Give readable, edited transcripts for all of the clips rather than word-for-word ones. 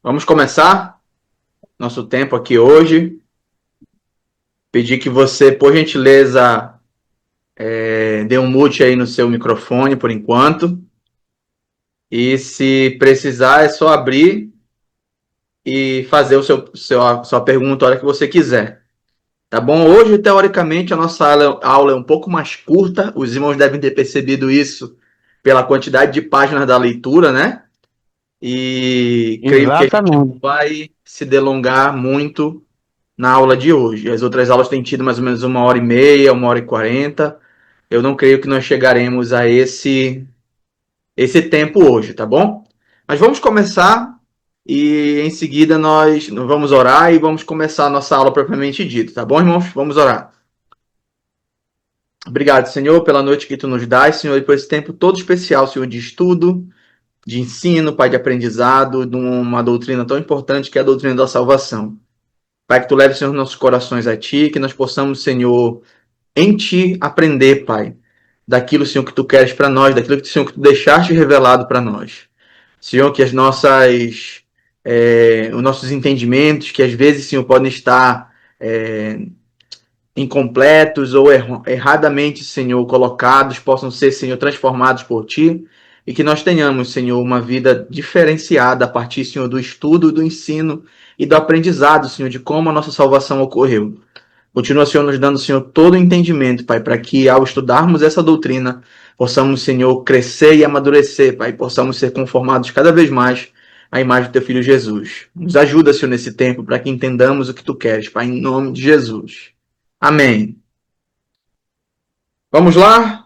Vamos começar nosso tempo aqui hoje. Pedir que você, por gentileza, dê um mute aí no seu microfone por enquanto. E se precisar, é só abrir e fazer a sua pergunta a hora que você quiser. Tá bom? Hoje, teoricamente, a nossa aula é um pouco mais curta. Os irmãos devem ter percebido isso pela quantidade de páginas da leitura, né? E creio que a gente não Exatamente. vai se delongar muito na aula de hoje. As outras aulas têm tido mais ou menos 1h30, 1h40. Eu não creio que nós chegaremos a esse tempo hoje, tá bom? Mas vamos começar e em seguida nós vamos orar e vamos começar a nossa aula propriamente dita, tá bom, irmãos? Vamos orar. Obrigado, Senhor, pela noite que tu nos dás, Senhor, e por esse tempo todo especial, Senhor, de estudo, de ensino, Pai, de aprendizado, de uma doutrina tão importante que é a doutrina da salvação. Pai, que tu leves, Senhor, nossos corações a ti, que nós possamos, Senhor, em ti aprender, Pai, daquilo, Senhor, que tu queres para nós, daquilo que, Senhor, que tu deixaste revelado para nós. Senhor, que os nossos entendimentos, que às vezes, Senhor, podem estar incompletos ou erradamente, Senhor, colocados, possam ser, Senhor, transformados por ti, e que nós tenhamos, Senhor, uma vida diferenciada a partir, Senhor, do estudo, do ensino e do aprendizado, Senhor, de como a nossa salvação ocorreu. Continua, Senhor, nos dando, Senhor, todo o entendimento, Pai, para que ao estudarmos essa doutrina, possamos, Senhor, crescer e amadurecer, Pai, possamos ser conformados cada vez mais à imagem do Teu Filho Jesus. Nos ajuda, Senhor, nesse tempo, para que entendamos o que Tu queres, Pai, em nome de Jesus. Amém. Vamos lá?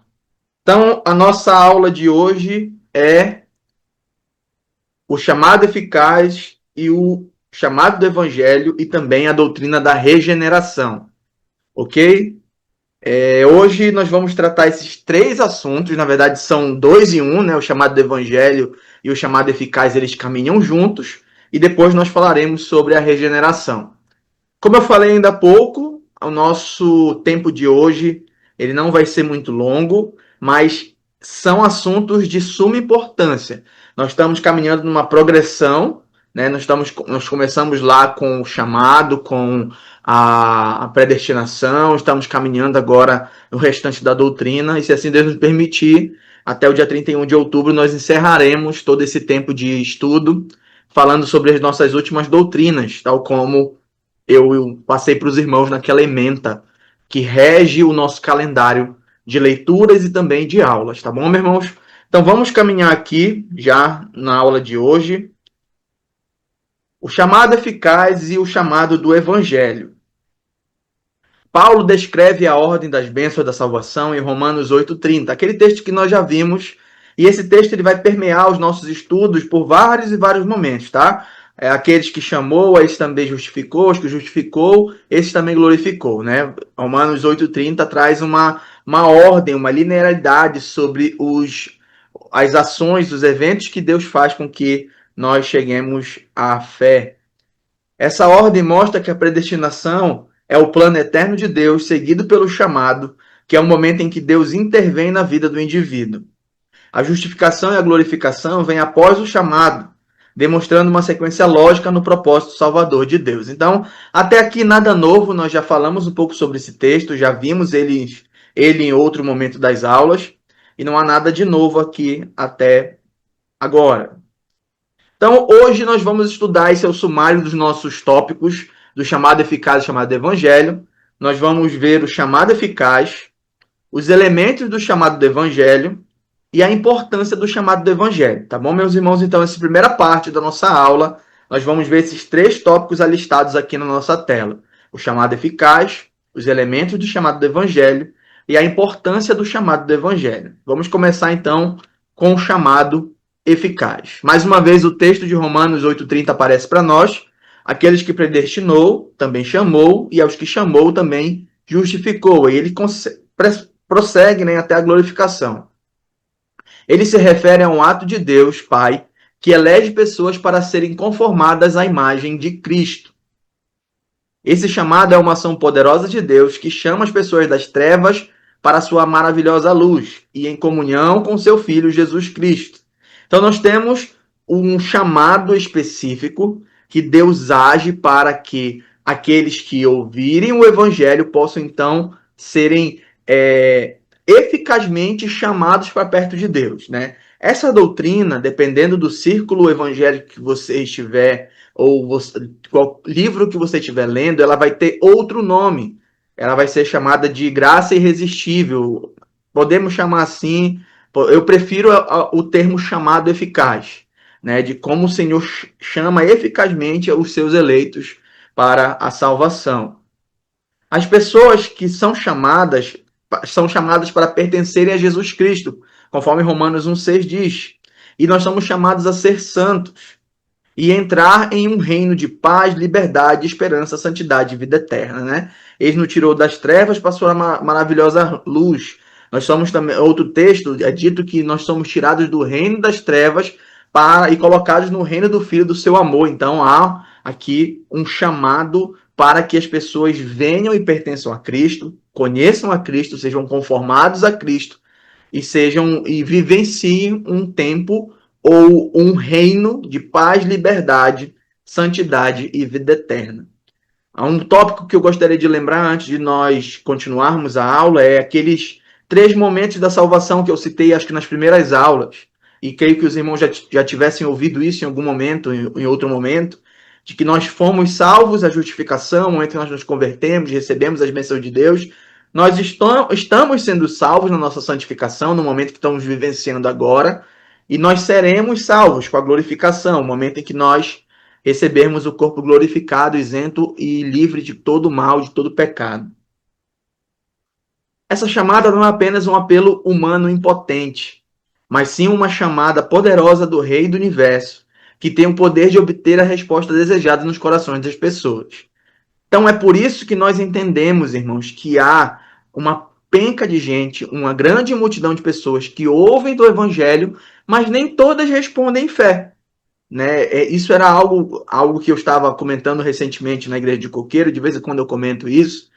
Então, a nossa aula de hoje é o chamado eficaz e o chamado do Evangelho e também a doutrina da regeneração, ok? Hoje nós vamos tratar esses três assuntos, na verdade são dois em um, né? O chamado do Evangelho e o chamado eficaz, eles caminham juntos, e depois nós falaremos sobre a regeneração. Como eu falei ainda há pouco, o nosso tempo de hoje ele não vai ser muito longo, mas são assuntos de suma importância. Nós estamos caminhando numa progressão, né? Nós começamos lá com o chamado, com a predestinação, estamos caminhando agora no restante da doutrina, e se assim Deus nos permitir, até o dia 31 de outubro nós encerraremos todo esse tempo de estudo, falando sobre as nossas últimas doutrinas, tal como eu passei para os irmãos naquela ementa que rege o nosso calendário de leituras e também de aulas, tá bom, meus irmãos? Então vamos caminhar aqui já na aula de hoje. O chamado eficaz e o chamado do evangelho. Paulo descreve a ordem das bênçãos da salvação em Romanos 8,30, aquele texto que nós já vimos, e esse texto ele vai permear os nossos estudos por vários e vários momentos, tá? Aqueles que chamou, esses também justificou, os que justificou, esses também glorificou, né? Romanos 8,30 traz uma ordem, uma linearidade sobre as ações, os eventos que Deus faz com que nós cheguemos à fé. Essa ordem mostra que a predestinação é o plano eterno de Deus, seguido pelo chamado, que é o momento em que Deus intervém na vida do indivíduo. A justificação e a glorificação vêm após o chamado, demonstrando uma sequência lógica no propósito salvador de Deus. Então, até aqui nada novo, nós já falamos um pouco sobre esse texto, já vimos ele em outro momento das aulas, e não há nada de novo aqui até agora. Então, hoje nós vamos estudar, esse é o sumário dos nossos tópicos, do chamado eficaz e chamado evangelho. Nós vamos ver o chamado eficaz, os elementos do chamado do evangelho e a importância do chamado do evangelho. Tá bom, meus irmãos? Então, essa primeira parte da nossa aula, nós vamos ver esses três tópicos alistados aqui na nossa tela. O chamado eficaz, os elementos do chamado do evangelho e a importância do chamado do evangelho. Vamos começar, então, com o chamado eficaz. Mais uma vez, o texto de Romanos 8,30 aparece para nós. Aqueles que predestinou, também chamou, e aos que chamou, também justificou. E ele prossegue, né, até a glorificação. Ele se refere a um ato de Deus, Pai, que elege pessoas para serem conformadas à imagem de Cristo. Esse chamado é uma ação poderosa de Deus que chama as pessoas das trevas para a sua maravilhosa luz e em comunhão com seu Filho Jesus Cristo. Então nós temos um chamado específico que Deus age para que aqueles que ouvirem o evangelho possam então serem eficazmente chamados para perto de Deus, né? Essa doutrina, dependendo do círculo evangélico que você estiver, ou qual livro que você estiver lendo, ela vai ter outro nome. Ela vai ser chamada de graça irresistível. Podemos chamar assim. Eu prefiro o termo chamado eficaz, né? De como o Senhor chama eficazmente os seus eleitos para a salvação. As pessoas que são chamadas para pertencerem a Jesus Cristo, conforme Romanos 1,6 diz. E nós somos chamados a ser santos e entrar em um reino de paz, liberdade, esperança, santidade e vida eterna, né? Ele nos tirou das trevas para a sua maravilhosa luz. Nós somos também, outro texto é dito que nós somos tirados do reino das trevas e colocados no reino do Filho do seu amor. Então há aqui um chamado para que as pessoas venham e pertençam a Cristo, conheçam a Cristo, sejam conformados a Cristo e vivenciem um tempo ou um reino de paz, liberdade, santidade e vida eterna. Há um tópico que eu gostaria de lembrar antes de nós continuarmos a aula, é aqueles 3 momentos da salvação que eu citei, acho que nas primeiras aulas, e creio que os irmãos já tivessem ouvido isso em algum momento, em outro momento, de que nós fomos salvos, a justificação, o momento que nós nos convertemos, recebemos as bênçãos de Deus. Nós estamos sendo salvos na nossa santificação, no momento que estamos vivenciando agora, e nós seremos salvos com a glorificação, o momento em que nós recebermos o corpo glorificado, isento e livre de todo mal, de todo pecado. Essa chamada não é apenas um apelo humano impotente, mas sim uma chamada poderosa do Rei do Universo, que tem o poder de obter a resposta desejada nos corações das pessoas. Então é por isso que nós entendemos, irmãos, que há uma penca de gente, uma grande multidão de pessoas que ouvem do Evangelho, mas nem todas respondem em fé. Né? Isso era algo que eu estava comentando recentemente na igreja de Coqueiro, de vez em quando eu comento isso,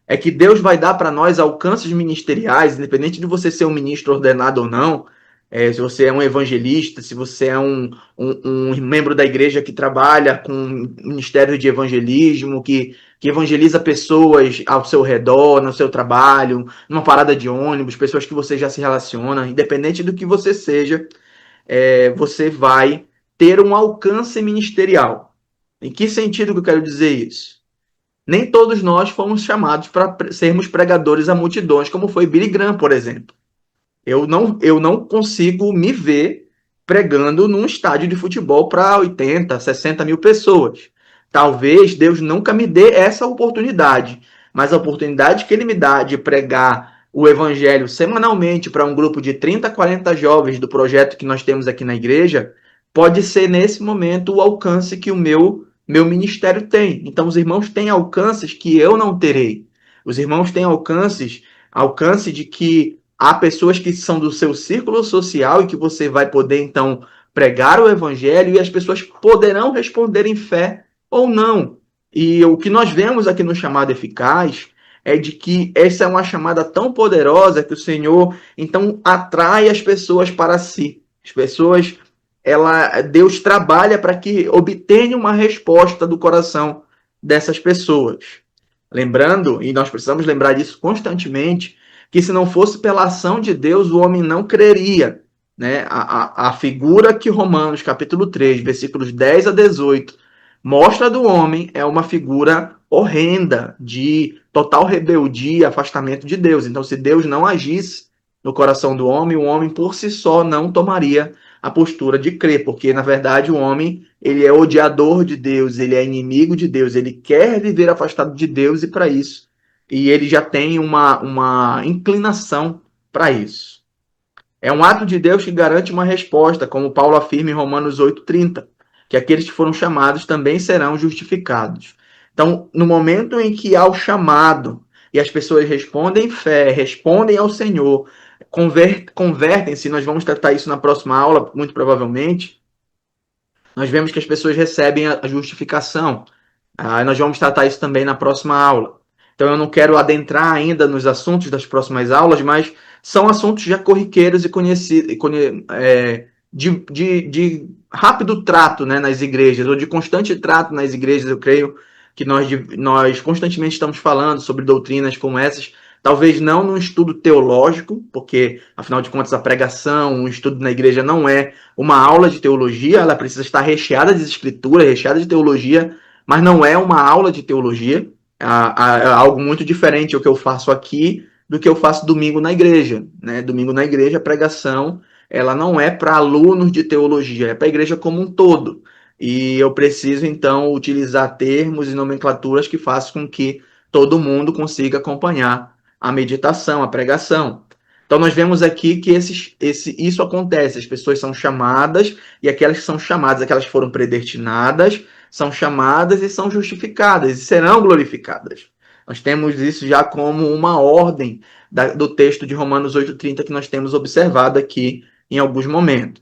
é que Deus vai dar para nós alcances ministeriais, independente de você ser um ministro ordenado ou não, se você é um evangelista, se você é um membro da igreja que trabalha com ministério de evangelismo, que evangeliza pessoas ao seu redor, no seu trabalho, numa parada de ônibus, pessoas que você já se relaciona, independente do que você seja, você vai ter um alcance ministerial. Em que sentido que eu quero dizer isso? Nem todos nós fomos chamados para sermos pregadores a multidões, como foi Billy Graham, por exemplo. Eu não consigo me ver pregando num estádio de futebol para 80, 60 mil pessoas. Talvez Deus nunca me dê essa oportunidade, mas a oportunidade que Ele me dá de pregar o evangelho semanalmente para um grupo de 30, 40 jovens do projeto que nós temos aqui na igreja, pode ser nesse momento o alcance que o meu ministério tem. Então os irmãos têm alcances que eu não terei. Os irmãos têm alcance de que há pessoas que são do seu círculo social e que você vai poder, então, pregar o evangelho e as pessoas poderão responder em fé ou não. E o que nós vemos aqui no chamado eficaz é de que essa é uma chamada tão poderosa que o Senhor, então, atrai as pessoas para si. As pessoas, Deus trabalha para que obtenha uma resposta do coração dessas pessoas. Lembrando, e nós precisamos lembrar disso constantemente, que se não fosse pela ação de Deus, o homem não creria. Né? A figura que Romanos, capítulo 3, versículos 10 a 18, mostra do homem é uma figura horrenda, de total rebeldia, afastamento de Deus. Então, se Deus não agisse no coração do homem, o homem por si só não tomaria a postura de crer, porque, na verdade, o homem ele é odiador de Deus, ele é inimigo de Deus, ele quer viver afastado de Deus e para isso. E ele já tem uma inclinação para isso. É um ato de Deus que garante uma resposta, como Paulo afirma em Romanos 8,30, que aqueles que foram chamados também serão justificados. Então, no momento em que há o chamado e as pessoas respondem em fé, respondem ao Senhor, convertem-se, nós vamos tratar isso na próxima aula, muito provavelmente, nós vemos que as pessoas recebem a justificação. Nós vamos tratar isso também na próxima aula. Então eu não quero adentrar ainda nos assuntos das próximas aulas, mas são assuntos já corriqueiros e conhecidos, de rápido trato, né, nas igrejas, ou de constante trato nas igrejas, eu creio que nós constantemente estamos falando sobre doutrinas como essas, talvez não num estudo teológico, porque, afinal de contas, a pregação, um estudo na igreja não é uma aula de teologia, ela precisa estar recheada de escritura, recheada de teologia, mas não é uma aula de teologia, é algo muito diferente o que eu faço aqui do que eu faço domingo na igreja, né? Domingo na igreja, a pregação, ela não é para alunos de teologia, é para a igreja como um todo. E eu preciso, então, utilizar termos e nomenclaturas que façam com que todo mundo consiga acompanhar a meditação, a pregação. Então, nós vemos aqui que isso acontece, as pessoas são chamadas, e aquelas que são chamadas, aquelas que foram predestinadas, são chamadas e são justificadas, e serão glorificadas. Nós temos isso já como uma ordem do texto de Romanos 8,30 que nós temos observado aqui em alguns momentos.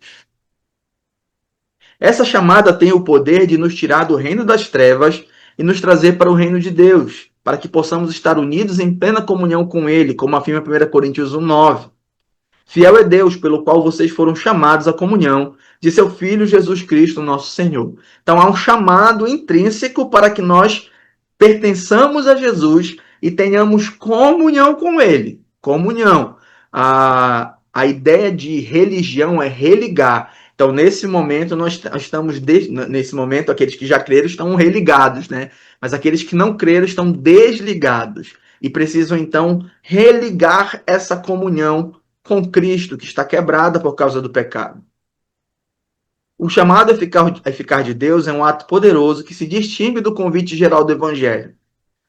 Essa chamada tem o poder de nos tirar do reino das trevas e nos trazer para o reino de Deus, para que possamos estar unidos em plena comunhão com Ele, como afirma 1 Coríntios 1,9. Fiel é Deus, pelo qual vocês foram chamados à comunhão de seu Filho Jesus Cristo, nosso Senhor. Então há um chamado intrínseco para que nós pertençamos a Jesus e tenhamos comunhão com Ele. Comunhão. A ideia de religião é religar. Então, nesse momento, nós estamos, nesse momento, aqueles que já creram estão religados, né? Mas aqueles que não creram estão desligados. E precisam, então, religar essa comunhão com Cristo, que está quebrada por causa do pecado. O chamado a ficar de Deus é um ato poderoso que se distingue do convite geral do Evangelho,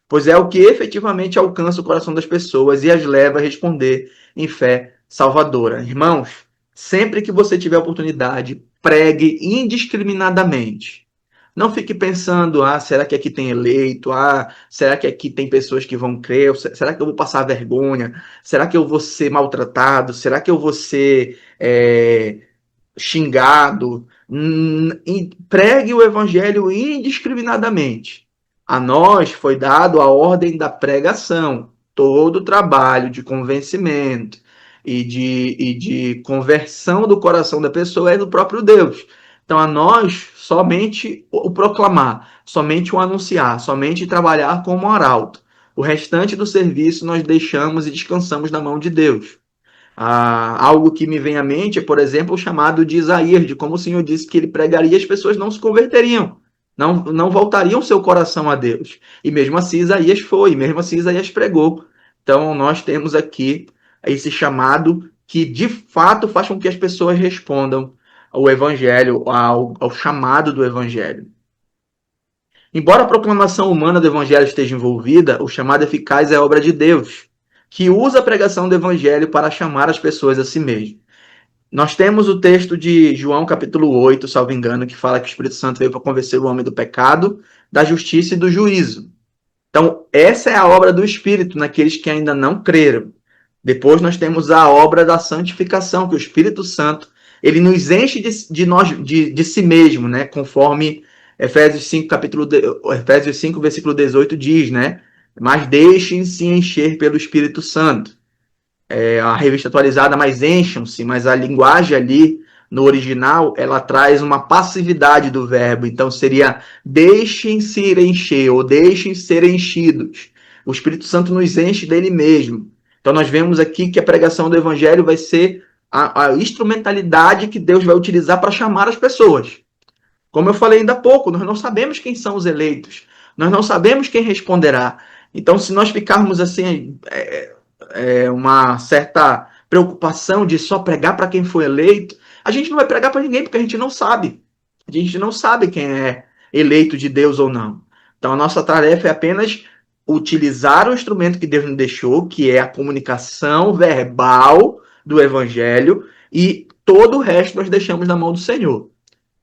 pois é o que efetivamente alcança o coração das pessoas e as leva a responder em fé salvadora. Irmãos, sempre que você tiver oportunidade, pregue indiscriminadamente. Não fique pensando, será que aqui tem eleito? Será que aqui tem pessoas que vão crer? Será que eu vou passar vergonha? Será que eu vou ser maltratado? Será que eu vou ser xingado? Pregue o evangelho indiscriminadamente. A nós foi dado a ordem da pregação. Todo o trabalho de convencimento e de conversão do coração da pessoa é do próprio Deus. Então, a nós, somente o proclamar, somente o anunciar, somente trabalhar como arauto. O restante do serviço nós deixamos e descansamos na mão de Deus. Algo que me vem à mente é, por exemplo, o chamado de Isaías, de como o Senhor disse que ele pregaria e as pessoas não se converteriam, não voltariam seu coração a Deus. E mesmo assim Isaías foi, mesmo assim Isaías pregou. Então nós temos aqui esse chamado que de fato faz com que as pessoas respondam ao Evangelho, ao chamado do Evangelho. Embora a proclamação humana do Evangelho esteja envolvida, o chamado eficaz é obra de Deus, que usa a pregação do Evangelho para chamar as pessoas a si mesmo. Nós temos o texto de João capítulo 8, salvo engano, que fala que o Espírito Santo veio para convencer o homem do pecado, da justiça e do juízo. Então, essa é a obra do Espírito naqueles que ainda não creram. Depois nós temos a obra da santificação, que o Espírito Santo ele nos enche de si mesmo, né? Conforme Efésios 5, versículo 18 diz, né? Mas deixem-se encher pelo Espírito Santo. A revista atualizada, mas encham-se, mas a linguagem ali no original, ela traz uma passividade do verbo, então seria deixem-se encher, ou deixem ser enchidos. O Espírito Santo nos enche dele mesmo. Então nós vemos aqui que a pregação do Evangelho vai ser a instrumentalidade que Deus vai utilizar para chamar as pessoas. Como eu falei ainda há pouco, nós não sabemos quem são os eleitos, nós não sabemos quem responderá. Então, se nós ficarmos assim, uma certa preocupação de só pregar para quem foi eleito, a gente não vai pregar para ninguém, porque a gente não sabe. A gente não sabe quem é eleito de Deus ou não. Então, a nossa tarefa é apenas utilizar o instrumento que Deus nos deixou, que é a comunicação verbal do Evangelho, e todo o resto nós deixamos na mão do Senhor.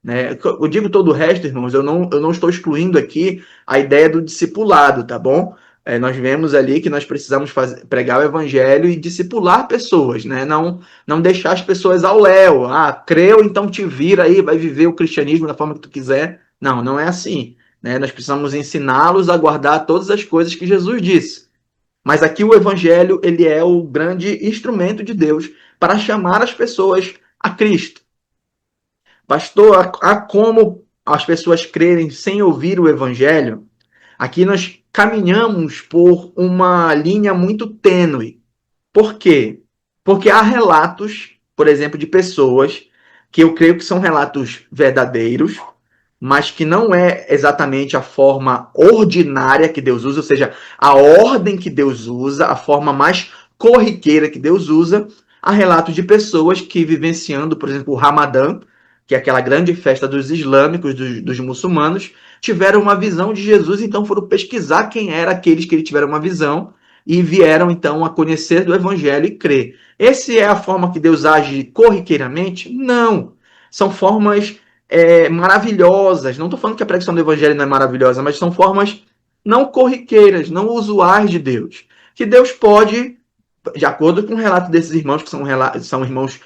Né? Eu digo todo o resto, irmãos, eu não estou excluindo aqui a ideia do discipulado, tá bom? Nós vemos ali que nós precisamos pregar o evangelho e discipular pessoas, né? Não deixar as pessoas ao léu. Creu, então te vira aí, vai viver o cristianismo da forma que tu quiser. Não é assim. Né? Nós precisamos ensiná-los a guardar todas as coisas que Jesus disse. Mas aqui o evangelho, ele é o grande instrumento de Deus para chamar as pessoas a Cristo. Pastor, há como as pessoas crerem sem ouvir o evangelho? Aqui nós caminhamos por uma linha muito tênue. Por quê? Porque há relatos, por exemplo, de pessoas que eu creio que são relatos verdadeiros, mas que não é exatamente a forma ordinária que Deus usa, ou seja, a ordem que Deus usa, a forma mais corriqueira que Deus usa. Há relatos de pessoas que vivenciando, por exemplo, o Ramadã, que é aquela grande festa dos islâmicos, dos muçulmanos, tiveram uma visão de Jesus, então foram pesquisar quem eram aqueles que ele tiveram uma visão e vieram então a conhecer do evangelho e crer. Essa é a forma que Deus age corriqueiramente? Não. São formas maravilhosas. Não estou falando que a pregação do evangelho não é maravilhosa, mas são formas não corriqueiras, não usuais de Deus. Que Deus pode, de acordo com o relato desses irmãos, que são irmãos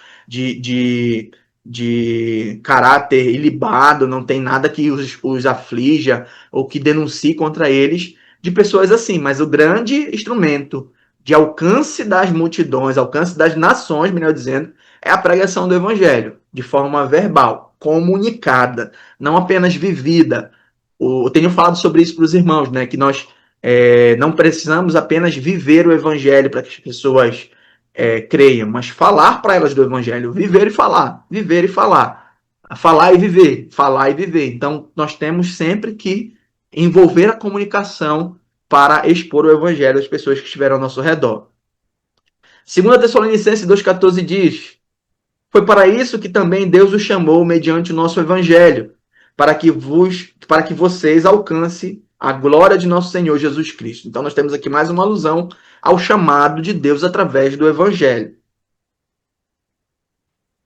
de caráter ilibado, não tem nada que os aflija ou que denuncie contra eles, de pessoas assim. Mas o grande instrumento de alcance das multidões, alcance das nações, melhor dizendo, é a pregação do evangelho, de forma verbal, comunicada, não apenas vivida. Eu tenho falado sobre isso para os irmãos, né? Que nós não precisamos apenas viver o evangelho para que as pessoas creiam, mas falar para elas do evangelho, viver e falar, viver e falar, falar e viver, falar e viver. Então, nós temos sempre que envolver a comunicação para expor o evangelho às pessoas que estiveram ao nosso redor. 2 Tessalonicenses 2,14 diz: foi para isso que também Deus os chamou mediante o nosso evangelho, para que vocês alcancem a glória de nosso Senhor Jesus Cristo. Então nós temos aqui mais uma alusão ao chamado de Deus através do evangelho.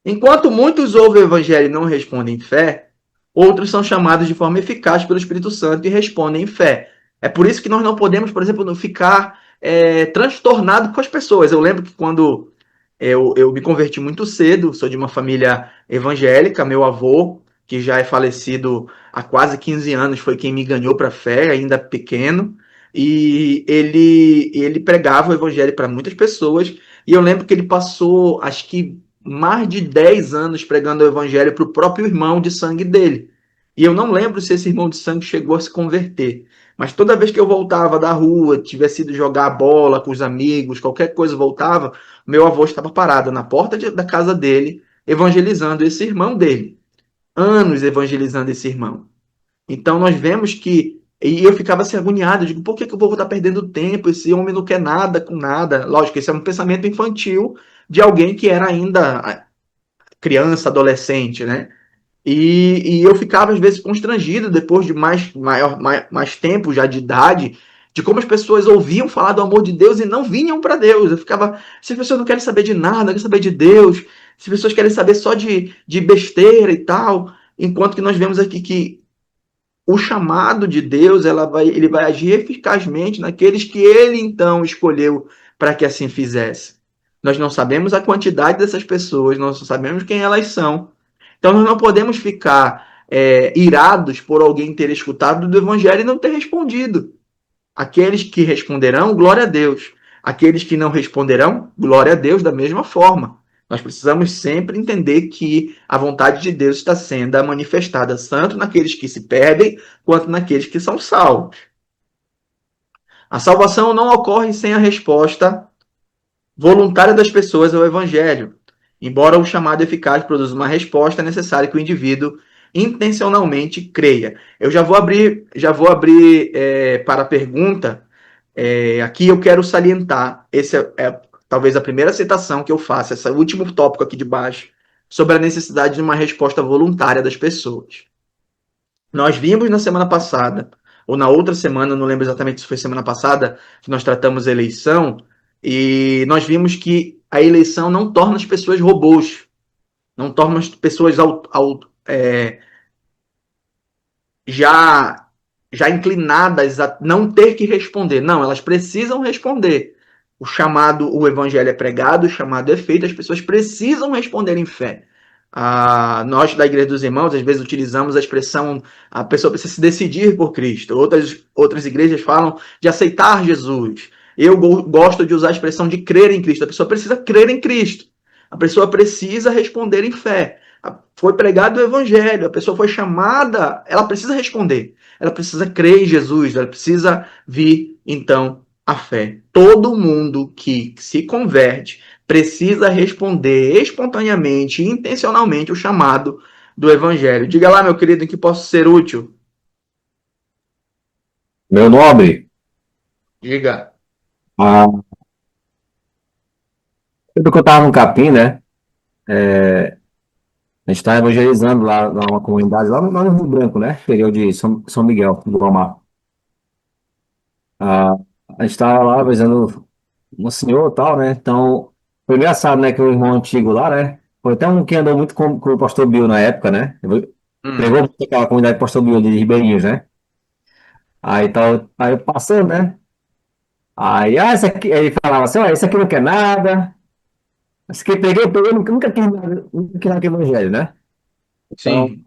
Enquanto muitos ouvem o evangelho e não respondem em fé, outros são chamados de forma eficaz pelo Espírito Santo e respondem em fé. É por isso que nós não podemos, por exemplo, ficar transtornado com as pessoas. Eu lembro que quando eu me converti muito cedo, sou de uma família evangélica, meu avô, que já é falecido há quase 15 anos, foi quem me ganhou para a fé, ainda pequeno, e ele pregava o evangelho para muitas pessoas, e eu lembro que ele passou, acho que mais de 10 anos pregando o evangelho para o próprio irmão de sangue dele. E eu não lembro se esse irmão de sangue chegou a se converter. Mas toda vez que eu voltava da rua, tivesse ido jogar bola com os amigos, qualquer coisa voltava, meu avô estava parado na porta da casa dele, evangelizando esse irmão dele. Anos evangelizando esse irmão. Então nós vemos que. E eu ficava assim agoniado, eu digo, por que o povo está perdendo tempo? Esse homem não quer nada com nada. Lógico, esse é um pensamento infantil de alguém que era ainda criança, adolescente, né? E eu ficava, às vezes, constrangido, depois de mais tempo já de idade, de como as pessoas ouviam falar do amor de Deus e não vinham para Deus. Eu ficava, se as pessoas não querem saber de nada, não querem saber de Deus, se as pessoas querem saber só de besteira e tal, enquanto que nós vemos aqui que o chamado de Deus ele vai agir eficazmente naqueles que ele, então, escolheu para que assim fizesse. Nós não sabemos a quantidade dessas pessoas, nós não sabemos quem elas são, então nós não podemos ficar irados por alguém ter escutado do evangelho e não ter respondido. Aqueles que responderão, glória a Deus. Aqueles que não responderão, glória a Deus da mesma forma. Nós precisamos sempre entender que a vontade de Deus está sendo manifestada tanto naqueles que se perdem, quanto naqueles que são salvos. A salvação não ocorre sem a resposta voluntária das pessoas ao evangelho. Embora o chamado eficaz produza uma resposta, é necessário que o indivíduo intencionalmente creia. Eu já vou abrir para a pergunta. Aqui eu quero salientar, esse é talvez a primeira citação que eu faço, esse último tópico aqui de baixo, sobre a necessidade de uma resposta voluntária das pessoas. Nós vimos na semana passada, ou na outra semana, não lembro exatamente se foi semana passada, que nós tratamos a eleição, e nós vimos que a eleição não torna as pessoas robôs, não torna as pessoas já, já inclinadas a não ter que responder. Não, elas precisam responder. O evangelho é pregado, o chamado é feito, as pessoas precisam responder em fé. Nós da Igreja dos Irmãos, às vezes utilizamos a expressão a pessoa precisa se decidir por Cristo. Outras igrejas falam de aceitar Jesus. Eu gosto de usar a expressão de crer em Cristo. A pessoa precisa crer em Cristo. A pessoa precisa responder em fé. Foi pregado o evangelho, a pessoa foi chamada, ela precisa responder. Ela precisa crer em Jesus, ela precisa vir, então, a fé. Todo mundo que se converte precisa responder espontaneamente e intencionalmente o chamado do evangelho. Diga lá, meu querido, em que posso ser útil? Meu nobre, Diga. ah, sempre que eu estava no Capim, né? A gente está evangelizando lá numa comunidade, lá no Rio Branco, né? Interior de São Miguel, do Palmar. Ah, a gente estava lá avisando um senhor e tal, né? Então, foi engraçado, né? Que o irmão antigo lá, né? Foi até um que andou muito com o pastor Bill na época, né? Pregou Hum, muito aquela comunidade do pastor Bill de Ribeirinhos, né? Aí passando, né? Aí, esse aqui, aí ele falava assim, ó, esse aqui não quer nada. Esse aqui eu peguei, nunca quis nada com o evangelho, né? Então, sim,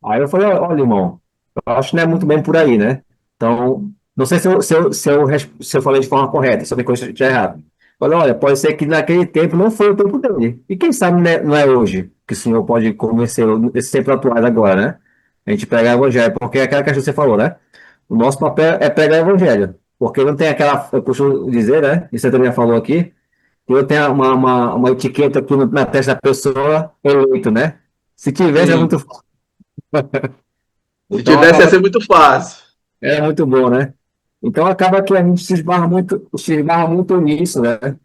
aí eu falei, olha, irmão, eu acho que não é muito bem por aí, né? Então, não sei se eu falei de forma correta, se eu me corrigi errado. Falei, olha, pode ser que naquele tempo não foi o tempo dele. E quem sabe não é hoje que o senhor pode convencer, nesses tempos atuais agora, né? A gente pregar o evangelho, porque é aquela questão que você falou, né? O nosso papel é pregar o evangelho. Porque não tem aquela, eu costumo dizer, né? E você também já falou aqui, que eu tenho uma etiqueta aqui na testa da pessoa eleito, né? Se tivesse, é muito. sim. Se Então tivesse, ia acaba ser muito fácil. É muito bom, né? Então acaba que a gente se esbarra muito nisso, né?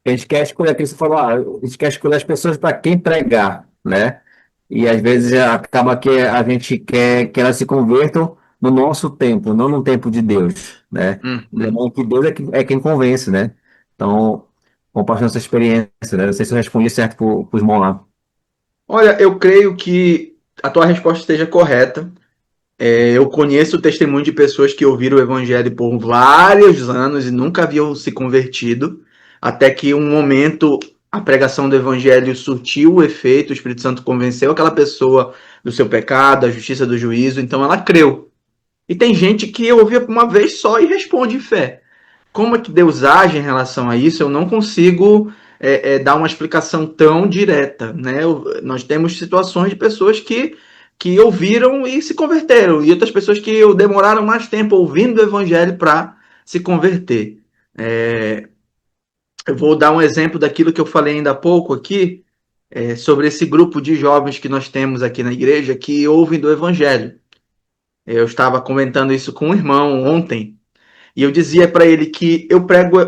A gente quer escolher, aquilo que você falou, a gente quer escolher as pessoas para quem pregar, né? E às vezes acaba que a gente quer que elas se convertam no nosso tempo, não no tempo de Deus, né? Uhum. Lembrando que Deus é quem convence, né? Então, compartilhando essa experiência, né? Não sei se eu respondi certo para os irmãos lá. Olha, eu creio que a tua resposta esteja correta. Eu conheço o testemunho de pessoas que ouviram o evangelho por vários anos e nunca haviam se convertido, até que um momento a pregação do evangelho surtiu o efeito, o Espírito Santo convenceu aquela pessoa do seu pecado, da justiça do juízo, então ela creu. E tem gente que ouve uma vez só e responde em fé. Como é que Deus age em relação a isso? Eu não consigo dar uma explicação tão direta, né? Nós temos situações de pessoas que ouviram e se converteram, e outras pessoas que demoraram mais tempo ouvindo o evangelho para se converter. É, eu vou dar um exemplo daquilo que eu falei ainda há pouco aqui, sobre esse grupo de jovens que nós temos aqui na igreja que ouvem do evangelho. Eu estava comentando isso com um irmão ontem, e eu dizia para ele que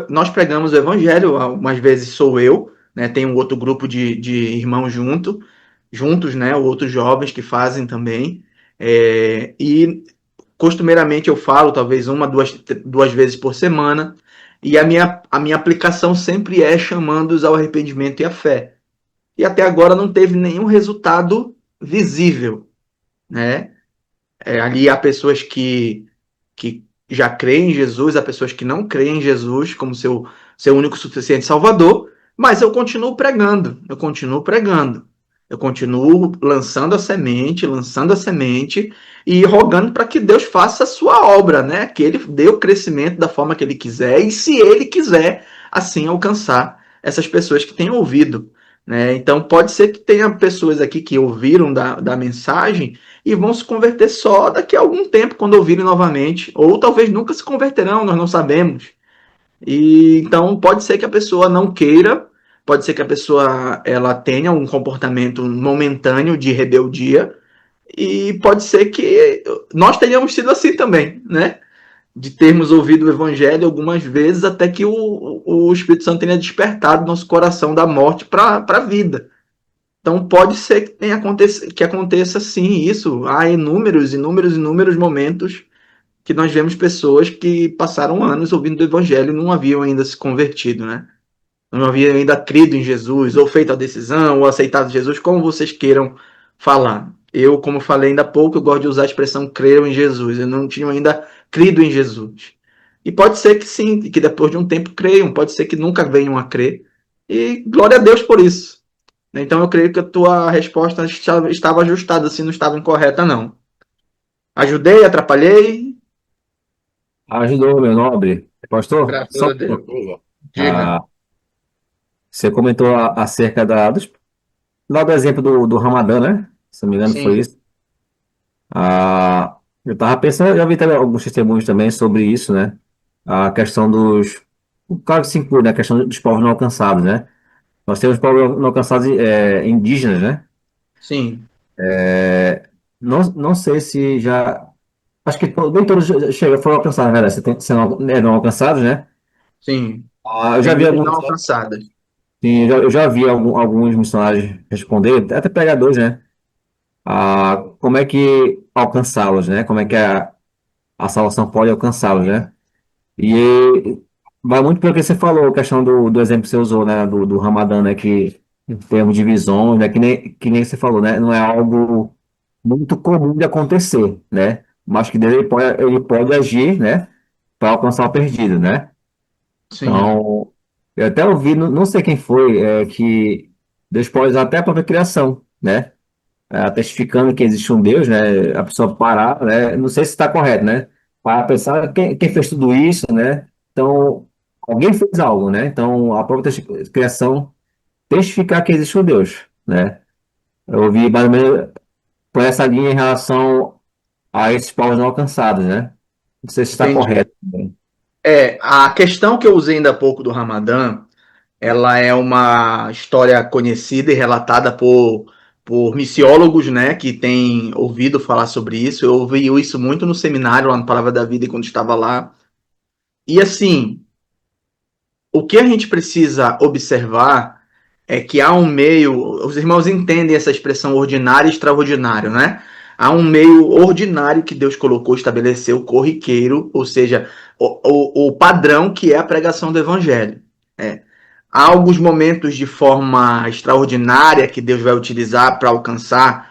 nós pregamos o evangelho, algumas vezes sou eu, né? Tem um outro grupo de irmãos juntos, né? Outros jovens que fazem também. E costumeiramente eu falo, talvez uma, duas vezes por semana, e a minha aplicação sempre é chamando-os ao arrependimento e à fé. E até agora não teve nenhum resultado visível, né? Ali há pessoas que já creem em Jesus, há pessoas que não creem em Jesus como seu único suficiente Salvador, mas eu continuo pregando, eu continuo lançando a semente e rogando para que Deus faça a sua obra, né? Que Ele dê o crescimento da forma que Ele quiser e se Ele quiser, assim alcançar essas pessoas que têm ouvido. Né? Então pode ser que tenha pessoas aqui que ouviram da mensagem e vão se converter só daqui a algum tempo, quando ouvirem novamente, ou talvez nunca se converterão, nós não sabemos. E então pode ser que a pessoa não queira, pode ser que a pessoa ela tenha um comportamento momentâneo de rebeldia, e pode ser que nós tenhamos sido assim também, né? De termos ouvido o evangelho algumas vezes até que o Espírito Santo tenha despertado nosso coração da morte para a vida. Então pode ser que aconteça sim isso. Há inúmeros momentos que nós vemos pessoas que passaram anos ouvindo o evangelho e não haviam ainda se convertido, né? Não haviam ainda crido em Jesus, ou feito a decisão, ou aceitado Jesus, como vocês queiram falar. Eu, como falei ainda há pouco, eu gosto de usar a expressão creram em Jesus. Eu não tinha ainda crido em Jesus. E pode ser que sim, que depois de um tempo creiam, pode ser que nunca venham a crer. E glória a Deus por isso. Então eu creio que a tua resposta estava ajustada, se não estava incorreta, não. Ajudei, atrapalhei? Ajudou, meu nobre. Pastor, Graças só a Deus. Diga. Você comentou acerca lá do exemplo do Ramadã, né? Se não me engano, foi Sim, isso. Eu estava pensando, já vi também alguns testemunhos também sobre isso, né? A questão claro que se inclui, né? A questão dos povos não alcançados, né? Nós temos povos não alcançados indígenas, né? sim, Não sei se já. Acho que bem todos foram alcançados, né? Você não alcançados, né? sim. Eu já Tem vi muitas não alguns. alcançadas. Sim, eu já vi alguns missionários responder, até pregadores, né? Como é que alcançá-los, né? Como é que a salvação pode alcançá-los, né? E vai muito pelo que você falou, a questão do exemplo que você usou, né? Do Ramadã, né? Que em termos de visões, né? Que nem você falou, né? Não é algo muito comum de acontecer, né? Mas que Deus ele pode agir, né? Para alcançar o perdido, né? Sim, Então, eu até ouvi, não sei quem foi, que Deus pode usar até a própria criação, né? Testificando que existe um Deus, né? A pessoa parar, né? Não sei se está correto, né? Para pensar quem fez tudo isso, né? Então, alguém fez algo, né? Então, a própria criação testificar que existe um Deus, né? Eu ouvi mais ou menos por essa linha em relação a esses povos não alcançados, né? Não sei se está entendi. correto, né? A questão que eu usei ainda há pouco do Ramadã, ela é uma história conhecida e relatada por missiólogos, né, que têm ouvido falar sobre isso. Eu ouvi isso muito no seminário lá no Palavra da Vida quando estava lá. E assim, o que a gente precisa observar é que há um meio, os irmãos entendem essa expressão ordinário e extraordinário, né? Há um meio ordinário que Deus colocou, estabeleceu, corriqueiro, ou seja, o padrão que é a pregação do evangelho. É. Há alguns momentos de forma extraordinária que Deus vai utilizar para alcançar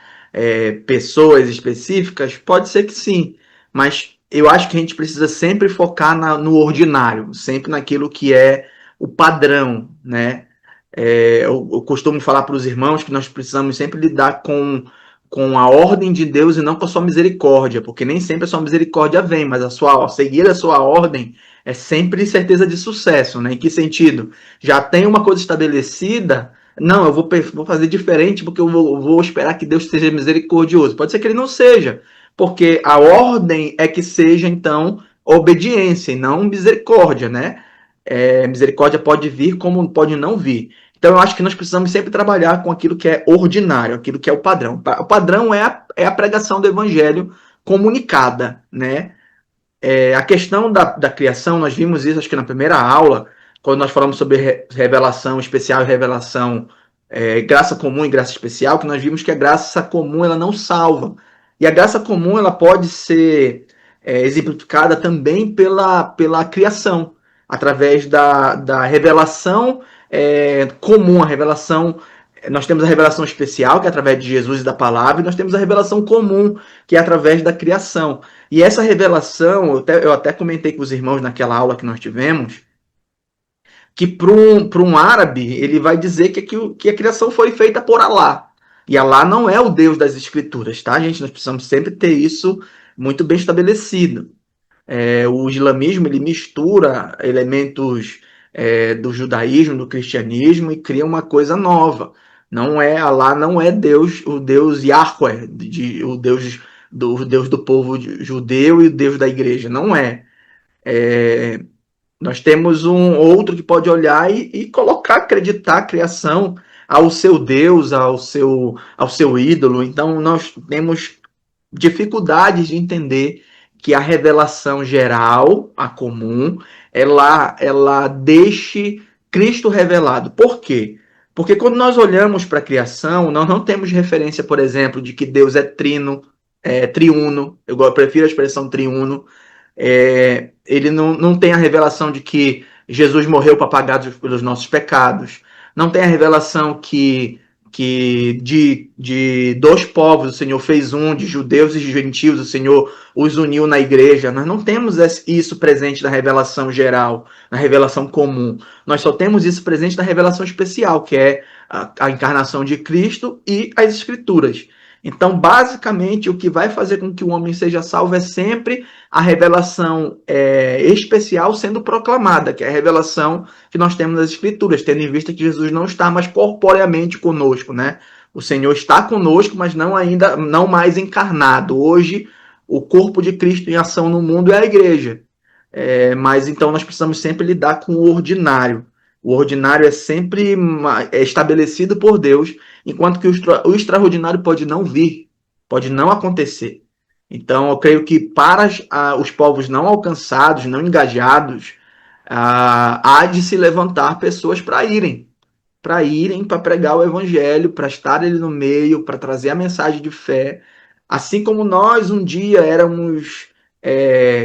pessoas específicas? Pode ser que sim, mas eu acho que a gente precisa sempre focar no ordinário, sempre naquilo que é o padrão, né? Eu costumo falar para os irmãos que nós precisamos sempre lidar com a ordem de Deus e não com a sua misericórdia, porque nem sempre a sua misericórdia vem, mas seguir a sua ordem é sempre certeza de sucesso, né? Em que sentido? Já tem uma coisa estabelecida, não, eu vou fazer diferente porque eu vou esperar que Deus seja misericordioso. Pode ser que ele não seja, porque a ordem é que seja, então, obediência e não misericórdia, né? Misericórdia pode vir como pode não vir. Então eu acho que nós precisamos sempre trabalhar com aquilo que é ordinário, aquilo que é o padrão. O padrão é a pregação do evangelho comunicada, né? A questão da criação, nós vimos isso acho que na primeira aula, quando nós falamos sobre revelação especial e revelação graça comum e graça especial, que nós vimos que a graça comum ela não salva. E a graça comum ela pode ser exemplificada também pela criação, através da revelação comum, a revelação. Nós temos a revelação especial, que é através de Jesus e da palavra, e nós temos a revelação comum, que é através da criação. E essa revelação, eu até comentei com os irmãos naquela aula que nós tivemos, que para um árabe, ele vai dizer que a criação foi feita por Alá. E Alá não é o Deus das Escrituras, tá, gente? Nós precisamos sempre ter isso muito bem estabelecido. O islamismo ele mistura elementos do judaísmo, do cristianismo e cria uma coisa nova. Não é Alá, não é Deus, o Deus Yahweh, o Deus do povo judeu e o Deus da igreja. Não é. Nós temos um outro que pode olhar e colocar, acreditar a criação ao seu Deus, ao seu ídolo. Então nós temos dificuldades de entender que a revelação geral, a comum, ela deixe Cristo revelado. Por quê? Porque quando nós olhamos para a criação, nós não temos referência, por exemplo, de que Deus é trino, triuno. Eu prefiro a expressão triuno. Ele não tem a revelação de que Jesus morreu para pagar pelos nossos pecados. Não tem a revelação que de dois povos o Senhor fez um, de judeus e gentios o Senhor os uniu na igreja. Nós não temos isso presente na revelação geral, na revelação comum. Nós só temos isso presente na revelação especial, que é a encarnação de Cristo e as Escrituras. Então, basicamente, o que vai fazer com que o homem seja salvo é sempre a revelação especial sendo proclamada, que é a revelação que nós temos nas Escrituras, tendo em vista que Jesus não está mais corporeamente conosco, né? O Senhor está conosco, mas não ainda, não mais encarnado. Hoje, o corpo de Cristo em ação no mundo é a igreja. Mas então nós precisamos sempre lidar com o ordinário. O ordinário é sempre estabelecido por Deus, enquanto que o extraordinário pode não vir, pode não acontecer. Então, eu creio que para os povos não alcançados, não engajados, há de se levantar pessoas para pregar o evangelho, para estar ali no meio, para trazer a mensagem de fé. Assim como nós um dia éramos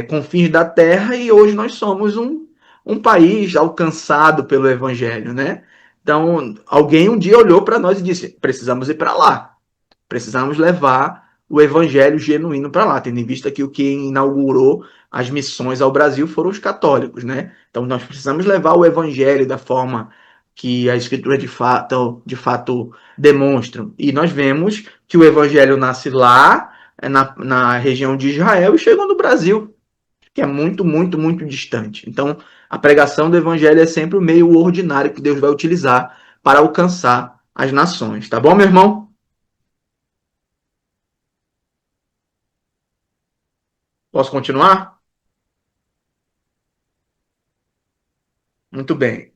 confins da terra e hoje nós somos um país alcançado pelo evangelho, né? Então, alguém um dia olhou para nós e disse: precisamos ir para lá, precisamos levar o evangelho genuíno para lá, tendo em vista que o que inaugurou as missões ao Brasil foram os católicos, né? Então, nós precisamos levar o evangelho da forma que a escritura de fato demonstram. E nós vemos que o evangelho nasce lá, na região de Israel, e chega no Brasil, que é muito, muito, muito distante. Então, a pregação do evangelho é sempre o meio ordinário que Deus vai utilizar para alcançar as nações. Tá bom, meu irmão? Posso continuar? Muito bem.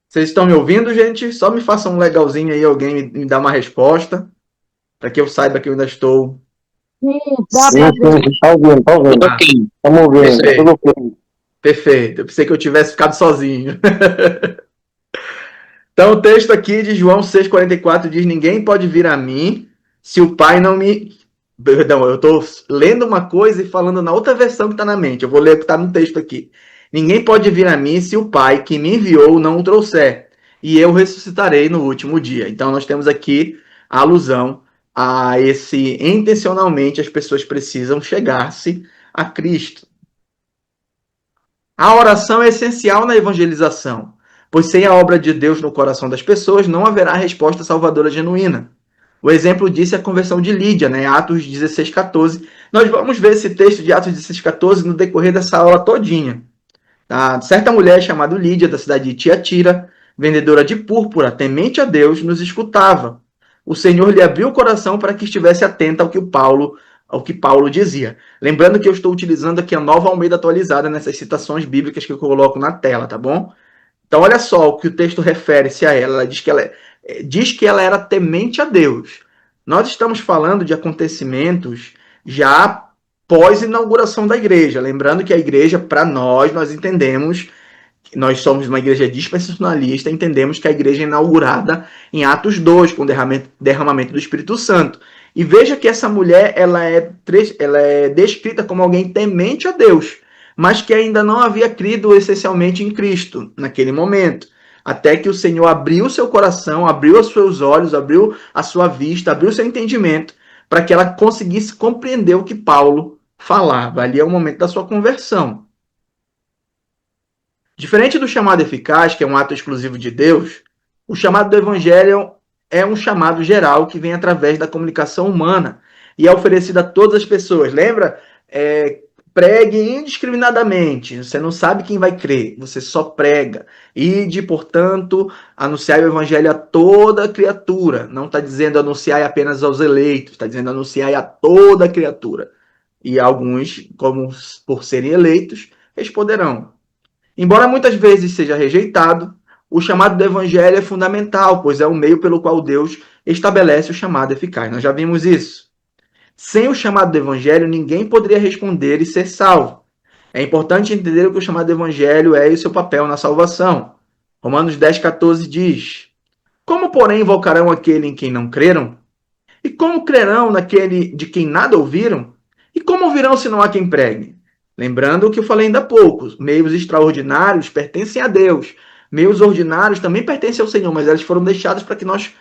Vocês estão me ouvindo, gente? Só me façam um legalzinho aí, alguém me dá uma resposta, para que eu saiba que eu ainda estou. Sim, dá Sim, para ver. sim, tá ouvindo, tá ouvindo. Ah, Estamos ouvindo, tá perfeito, tudo bem. perfeito. Eu pensei que eu tivesse ficado sozinho. Então, o texto aqui de João 6,44 diz: Ninguém pode vir a mim se o Pai não me. Perdão, eu estou lendo uma coisa e falando na outra versão que está na mente. Eu vou ler o que está no texto aqui. Ninguém pode vir a mim se o Pai que me enviou não o trouxer, e eu ressuscitarei no último dia. Então, nós temos aqui a alusão a esse intencionalmente as pessoas precisam chegar-se a Cristo. A oração é essencial na evangelização, pois sem a obra de Deus no coração das pessoas não haverá resposta salvadora genuína. O exemplo disso é a conversão de Lídia, né? Atos 16,14. Nós vamos ver esse texto de Atos 16,14 no decorrer dessa aula todinha. Tá? Certa mulher chamada Lídia, da cidade de Tiatira, vendedora de púrpura, temente a Deus, nos escutava. O Senhor lhe abriu o coração para que estivesse atenta ao que Paulo dizia. Lembrando que eu estou utilizando aqui a Nova Almeida atualizada nessas citações bíblicas que eu coloco na tela, tá bom? Então, olha só o que o texto refere-se a ela. Ela diz que ela era temente a Deus. Nós estamos falando de acontecimentos já pós-inauguração da igreja. Lembrando que a igreja, para nós entendemos, nós somos uma igreja dispensacionalista, entendemos que a igreja é inaugurada em Atos 2, com o derramamento do Espírito Santo. E veja que essa mulher ela é descrita como alguém temente a Deus, mas que ainda não havia crido essencialmente em Cristo naquele momento. Até que o Senhor abriu seu coração, abriu os seus olhos, abriu a sua vista, abriu seu entendimento, para que ela conseguisse compreender o que Paulo falava. Ali é o momento da sua conversão. Diferente do chamado eficaz, que é um ato exclusivo de Deus, o chamado do Evangelho é um chamado geral que vem através da comunicação humana e é oferecido a todas as pessoas. Lembra? Pregue indiscriminadamente. Você não sabe quem vai crer, você só prega. Ide, portanto, anunciar o Evangelho a toda criatura. Não está dizendo anunciar apenas aos eleitos, está dizendo anunciar a toda criatura. E alguns, como por serem eleitos, responderão. Embora muitas vezes seja rejeitado, o chamado do evangelho é fundamental, pois é o meio pelo qual Deus estabelece o chamado eficaz. Nós já vimos isso. Sem o chamado do evangelho, ninguém poderia responder e ser salvo. É importante entender o que o chamado do evangelho é e o seu papel na salvação. Romanos 10,14 diz: Como, porém, invocarão aquele em quem não creram? E como crerão naquele de quem nada ouviram? E como ouvirão se não há quem pregue? Lembrando o que eu falei ainda há pouco, meios extraordinários pertencem a Deus. Meios ordinários também pertencem ao Senhor, mas eles foram deixados para que nós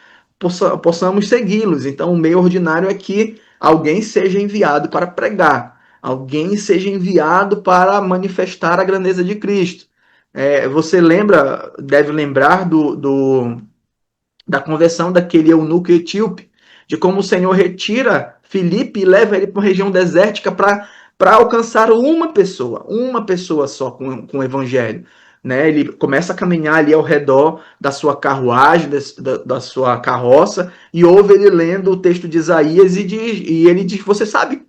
possamos segui-los. Então, o meio ordinário é que alguém seja enviado para pregar, alguém seja enviado para manifestar a grandeza de Cristo. Você deve lembrar da conversão daquele eunuco etíope, de como o Senhor retira Filipe e leva ele para uma região desértica para alcançar uma pessoa só com o evangelho. Né? Ele começa a caminhar ali ao redor da sua carruagem, da sua carroça, e ouve ele lendo o texto de Isaías e ele diz: Você sabe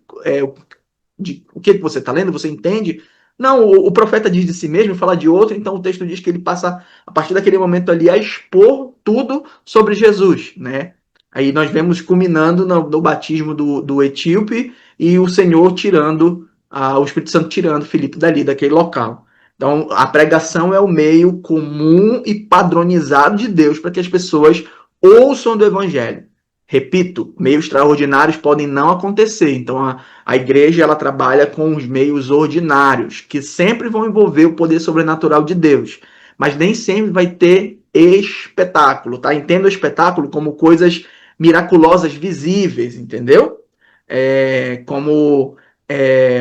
o que você está lendo? Você entende? Não, o profeta diz de si mesmo, fala de outro, então o texto diz que ele passa, a partir daquele momento ali, a expor tudo sobre Jesus, né? Aí nós vemos culminando no batismo do etíope e o Senhor tirando, o Espírito Santo tirando Filipe dali, daquele local. Então, a pregação é o meio comum e padronizado de Deus para que as pessoas ouçam do Evangelho. Repito, meios extraordinários podem não acontecer. Então, a igreja ela trabalha com os meios ordinários, que sempre vão envolver o poder sobrenatural de Deus. Mas nem sempre vai ter espetáculo, tá? Entenda o espetáculo como coisas miraculosas visíveis, entendeu? Como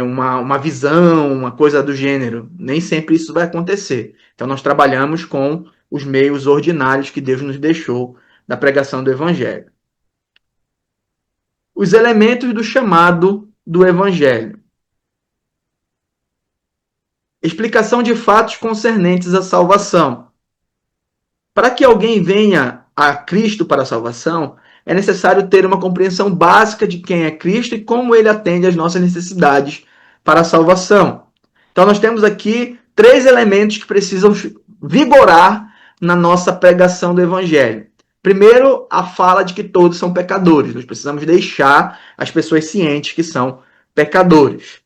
uma visão, uma coisa do gênero. Nem sempre isso vai acontecer. Então, nós trabalhamos com os meios ordinários que Deus nos deixou da pregação do Evangelho. Os elementos do chamado do Evangelho. Explicação de fatos concernentes à salvação. Para que alguém venha a Cristo para a salvação, é necessário ter uma compreensão básica de quem é Cristo e como ele atende às nossas necessidades para a salvação. Então, nós temos aqui 3 elementos que precisam vigorar na nossa pregação do Evangelho. Primeiro, a fala de que todos são pecadores. Nós precisamos deixar as pessoas cientes que são pecadores.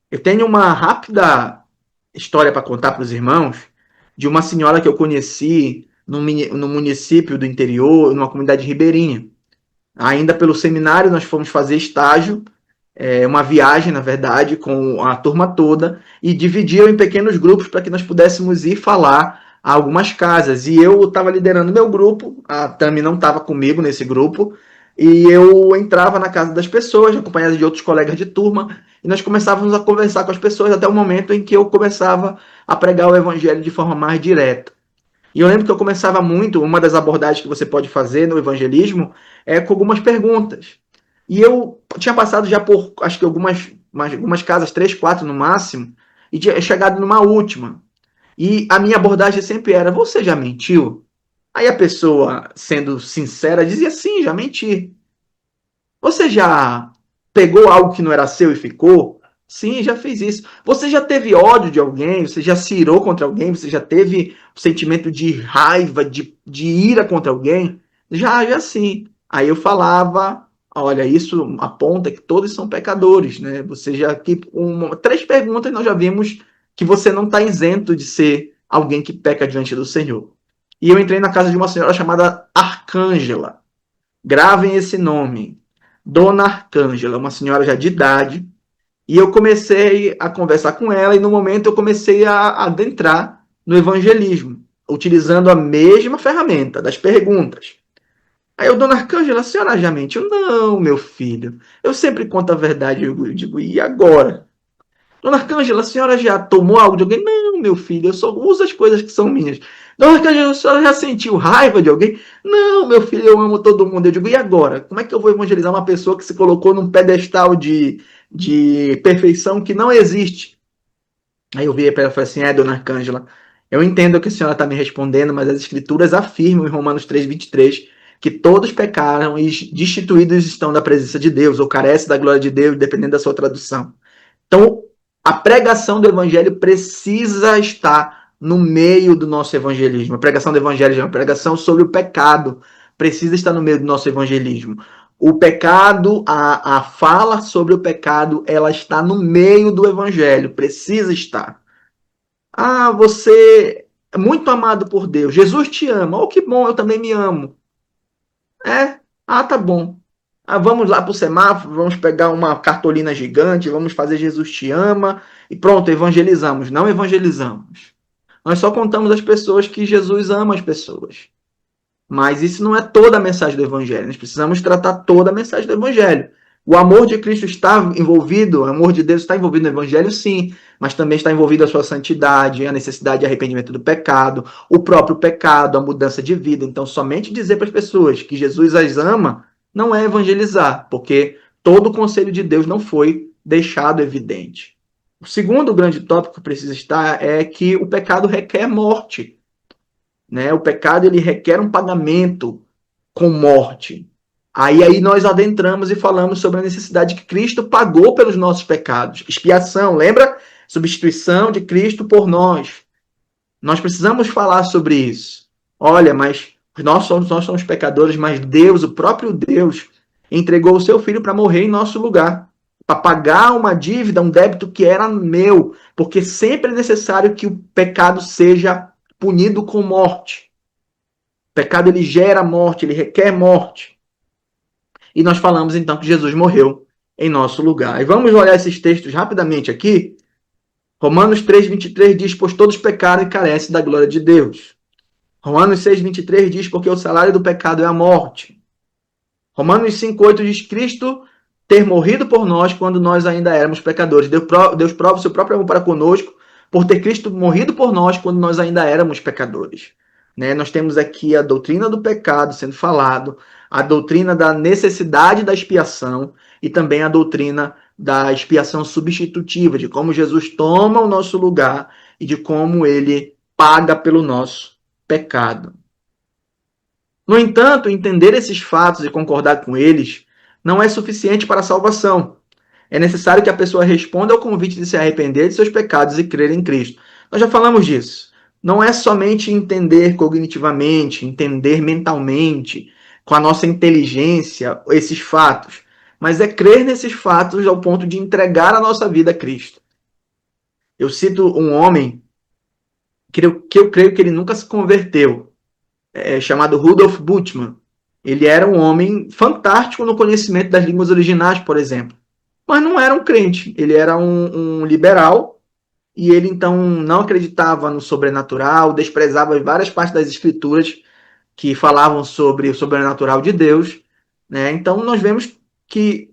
Eu tenho uma rápida história para contar para os irmãos de uma senhora que eu conheci no município do interior, numa comunidade ribeirinha. Ainda pelo seminário, nós fomos fazer estágio, uma viagem, na verdade, com a turma toda, e dividiam em pequenos grupos para que nós pudéssemos ir falar a algumas casas. E eu estava liderando meu grupo, a Tami não estava comigo nesse grupo, e eu entrava na casa das pessoas, acompanhado de outros colegas de turma, e nós começávamos a conversar com as pessoas até o momento em que eu começava a pregar o evangelho de forma mais direta. E eu lembro que eu começava muito, uma das abordagens que você pode fazer no evangelismo é com algumas perguntas. E eu tinha passado já por, acho que algumas casas, 3, 4 no máximo, e tinha chegado numa última. E a minha abordagem sempre era: Você já mentiu? Aí a pessoa, sendo sincera, dizia: Sim, já menti. Você já pegou algo que não era seu e ficou? Sim, já fiz isso. Você já teve ódio de alguém? Você já se irou contra alguém? Você já teve o sentimento de raiva, de ira contra alguém? Já sim. Aí eu falava: Olha, isso aponta que todos são pecadores, né? Você já aqui 3 perguntas nós já vimos que você não está isento de ser alguém que peca diante do Senhor. E eu entrei na casa de uma senhora chamada Arcângela. Gravem esse nome. Dona Arcângela, uma senhora já de idade. E eu comecei a conversar com ela, e no momento eu comecei a adentrar no evangelismo, utilizando a mesma ferramenta das perguntas. Aí eu, Dona Arcângela, a senhora já mentiu? Não, meu filho. Eu sempre conto a verdade. Eu digo, e agora? Dona Arcângela, a senhora já tomou algo de alguém? Não, meu filho, eu só uso as coisas que são minhas. Dona Arcângela, a senhora já sentiu raiva de alguém? Não, meu filho, eu amo todo mundo. Eu digo, e agora? Como é que eu vou evangelizar uma pessoa que se colocou num pedestal de perfeição que não existe? Aí eu virei para ela e falei assim: Dona Arcângela, eu entendo o que a senhora está me respondendo, mas as escrituras afirmam em Romanos 3:23 que todos pecaram e destituídos estão da presença de Deus, ou carecem da glória de Deus, dependendo da sua tradução. Então, a pregação do evangelho precisa estar no meio do nosso evangelismo. A pregação do evangelho é uma pregação sobre o pecado, precisa estar no meio do nosso evangelismo. O pecado, a fala sobre o pecado, ela está no meio do evangelho, precisa estar. Você é muito amado por Deus, Jesus te ama. Oh, que bom, eu também me amo. Tá bom. Vamos lá para o semáforo, vamos pegar uma cartolina gigante, vamos fazer Jesus te ama e pronto, evangelizamos. Não evangelizamos. Nós só contamos às pessoas que Jesus ama as pessoas. Mas isso não é toda a mensagem do evangelho. Nós precisamos tratar toda a mensagem do evangelho. O amor de Cristo está envolvido, o amor de Deus está envolvido no Evangelho, sim, mas também está envolvido a sua santidade, a necessidade de arrependimento do pecado, o próprio pecado, a mudança de vida. Então, somente dizer para as pessoas que Jesus as ama não é evangelizar, porque todo o conselho de Deus não foi deixado evidente. O segundo grande tópico que precisa estar é que o pecado requer morte, né? O pecado ele requer um pagamento com morte. Aí nós adentramos e falamos sobre a necessidade que Cristo pagou pelos nossos pecados. Expiação, lembra? Substituição de Cristo por nós. Nós precisamos falar sobre isso. Olha, mas nós somos pecadores, mas Deus, o próprio Deus, entregou o seu filho para morrer em nosso lugar, para pagar uma dívida, um débito que era meu, porque sempre é necessário que o pecado seja punido com morte. O pecado ele gera morte, ele requer morte. E nós falamos então que Jesus morreu em nosso lugar. E vamos olhar esses textos rapidamente aqui. Romanos 3:23 diz: pois todos pecaram e carecem da glória de Deus. Romanos 6:23 diz: porque o salário do pecado é a morte. Romanos 5:8 diz: Cristo ter morrido por nós quando nós ainda éramos pecadores. Deus prova o seu próprio amor para conosco por ter Cristo morrido por nós quando nós ainda éramos pecadores. Né? Nós temos aqui a doutrina do pecado sendo falado, a doutrina da necessidade da expiação e também a doutrina da expiação substitutiva, de como Jesus toma o nosso lugar e de como ele paga pelo nosso pecado. No entanto, entender esses fatos e concordar com eles não é suficiente para a salvação. É necessário que a pessoa responda ao convite de se arrepender de seus pecados e crer em Cristo. Nós já falamos disso. Não é somente entender cognitivamente, entender mentalmente, com a nossa inteligência, esses fatos, mas é crer nesses fatos ao ponto de entregar a nossa vida a Cristo. Eu cito um homem que eu creio que ele nunca se converteu, chamado Rudolf Bultmann. Ele era um homem fantástico no conhecimento das línguas originais, por exemplo, mas não era um crente. Ele era um liberal e ele então não acreditava no sobrenatural, desprezava várias partes das escrituras que falavam sobre o sobrenatural de Deus, né? Então nós vemos que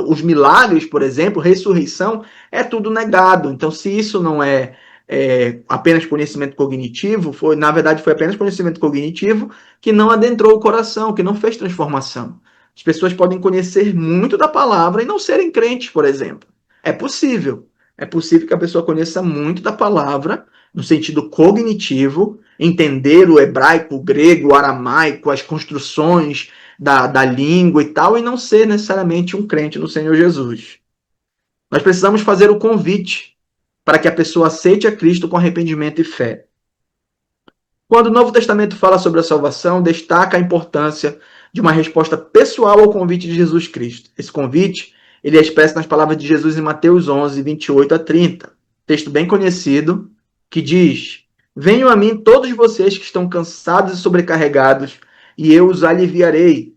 os milagres, por exemplo, ressurreição, é tudo negado. Então, se isso não é apenas conhecimento cognitivo, na verdade foi apenas conhecimento cognitivo que não adentrou o coração, que não fez transformação. As pessoas podem conhecer muito da palavra e não serem crentes, por exemplo. É possível. É possível que a pessoa conheça muito da palavra, no sentido cognitivo, entender o hebraico, o grego, o aramaico, as construções da língua e tal, e não ser necessariamente um crente no Senhor Jesus. Nós precisamos fazer o convite para que a pessoa aceite a Cristo com arrependimento e fé. Quando o Novo Testamento fala sobre a salvação, destaca a importância de uma resposta pessoal ao convite de Jesus Cristo. Esse convite ele é expresso nas palavras de Jesus em Mateus 11, 28 a 30. Texto bem conhecido, que diz: venham a mim todos vocês que estão cansados e sobrecarregados, e eu os aliviarei.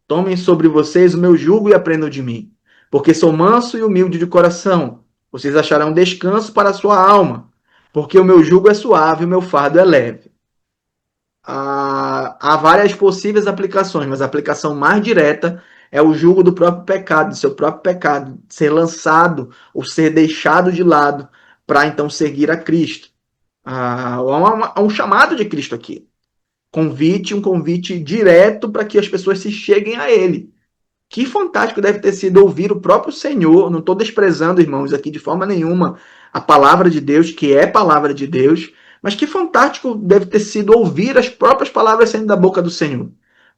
Tomem sobre vocês o meu jugo e aprendam de mim, porque sou manso e humilde de coração. Vocês acharão descanso para a sua alma, porque o meu jugo é suave e o meu fardo é leve. Há várias possíveis aplicações, mas a aplicação mais direta é o jugo do próprio pecado, do seu próprio pecado, ser lançado ou ser deixado de lado para então seguir a Cristo. Há um chamado de Cristo aqui. Um convite direto para que as pessoas se cheguem a Ele. Que fantástico deve ter sido ouvir o próprio Senhor. Não estou desprezando, irmãos, aqui de forma nenhuma a palavra de Deus, que é palavra de Deus, mas que fantástico deve ter sido ouvir as próprias palavras saindo da boca do Senhor.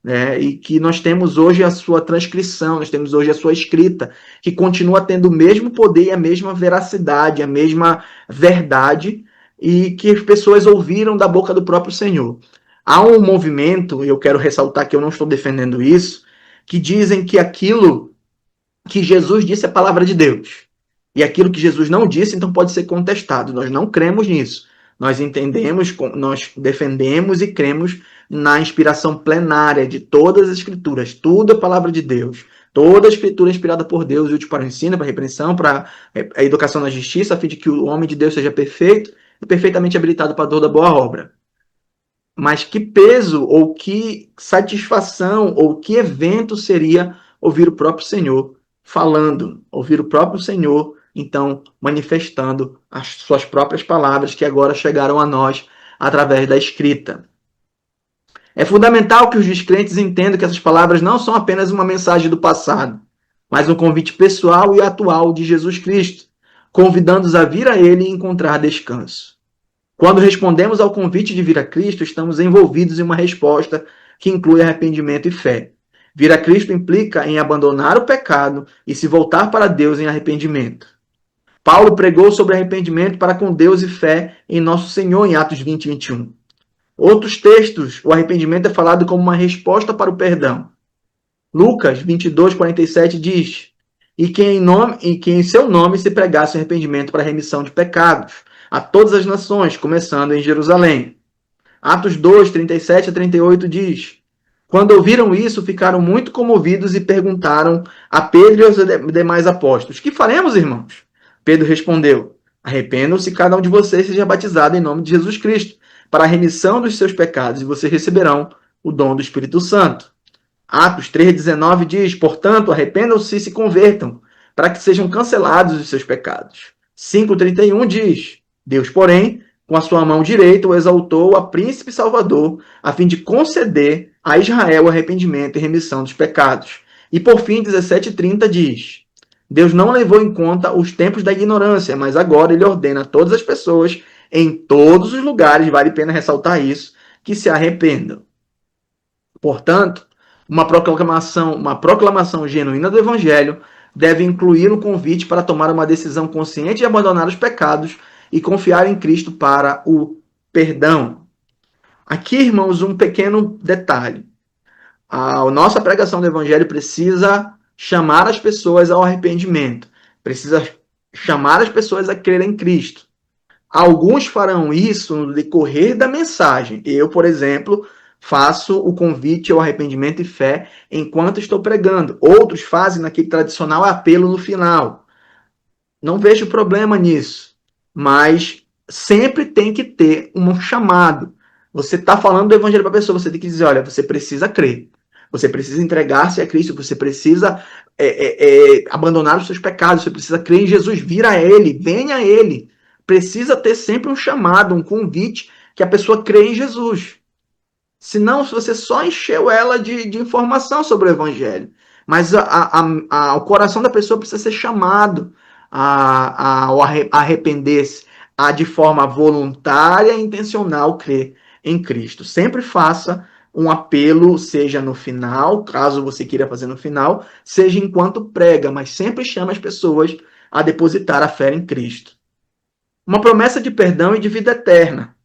Né? E que nós temos hoje a sua transcrição, nós temos hoje a sua escrita, que continua tendo o mesmo poder e a mesma veracidade, a mesma verdade, e que as pessoas ouviram da boca do próprio Senhor. Há um movimento, e eu quero ressaltar que eu não estou defendendo isso, que dizem que aquilo que Jesus disse é a palavra de Deus. E aquilo que Jesus não disse, então pode ser contestado. Nós não cremos nisso. Nós entendemos, nós defendemos e cremos na inspiração plenária de todas as escrituras. Tudo é palavra de Deus. Toda a escritura é inspirada por Deus, útil para o ensino, para a repreensão, para a educação na justiça, a fim de que o homem de Deus seja perfeito e perfeitamente habilitado para toda boa obra. Mas que peso, ou que satisfação, ou que evento seria ouvir o próprio Senhor falando, ouvir o próprio Senhor, então, manifestando as suas próprias palavras que agora chegaram a nós através da escrita. É fundamental que os descrentes entendam que essas palavras não são apenas uma mensagem do passado, mas um convite pessoal e atual de Jesus Cristo, convidando-os a vir a Ele e encontrar descanso. Quando respondemos ao convite de vir a Cristo, estamos envolvidos em uma resposta que inclui arrependimento e fé. Vir a Cristo implica em abandonar o pecado e se voltar para Deus em arrependimento. Paulo pregou sobre arrependimento para com Deus e fé em nosso Senhor em Atos 20 e 21. Outros textos, o arrependimento é falado como uma resposta para o perdão. Lucas 22, 47 diz: e que em seu nome se pregasse o arrependimento para a remissão de pecados a todas as nações, começando em Jerusalém. Atos 2, 37 a 38 diz: quando ouviram isso, ficaram muito comovidos e perguntaram a Pedro e aos demais apóstolos: que faremos, irmãos? Pedro respondeu: arrependam-se cada um de vocês seja batizado em nome de Jesus Cristo, para a remissão dos seus pecados, e vocês receberão o dom do Espírito Santo. Atos 3,19 diz: portanto, arrependam-se e se convertam, para que sejam cancelados os seus pecados. 5,31 diz: Deus, porém, com a sua mão direita, o exaltou a príncipe salvador, a fim de conceder a Israel arrependimento e remissão dos pecados. E por fim, 17,30 diz: Deus não levou em conta os tempos da ignorância, mas agora ele ordena a todas as pessoas, em todos os lugares, vale a pena ressaltar isso, que se arrependam. Portanto, uma proclamação genuína do Evangelho deve incluir o convite para tomar uma decisão consciente de abandonar os pecados e confiar em Cristo para o perdão. Aqui, irmãos, um pequeno detalhe. A nossa pregação do Evangelho precisa chamar as pessoas ao arrependimento, precisa chamar as pessoas a crer em Cristo. Alguns farão isso no decorrer da mensagem. Eu, por exemplo, faço o convite ao arrependimento e fé enquanto estou pregando. Outros fazem naquele tradicional apelo no final. Não vejo problema nisso, mas sempre tem que ter um chamado. Você está falando do evangelho para a pessoa, você tem que dizer, olha, você precisa crer. Você precisa entregar-se a Cristo, você precisa abandonar os seus pecados, você precisa crer em Jesus, vir a Ele, venha a Ele. Precisa ter sempre um chamado, um convite, que a pessoa crê em Jesus. Senão, você só encheu ela de informação sobre o Evangelho. Mas o coração da pessoa precisa ser chamado a arrepender-se, a de forma voluntária e intencional crer em Cristo. Sempre faça um apelo, seja no final, caso você queira fazer no final, seja enquanto prega, mas sempre chame as pessoas a depositar a fé em Cristo. Uma promessa de perdão e de vida eterna.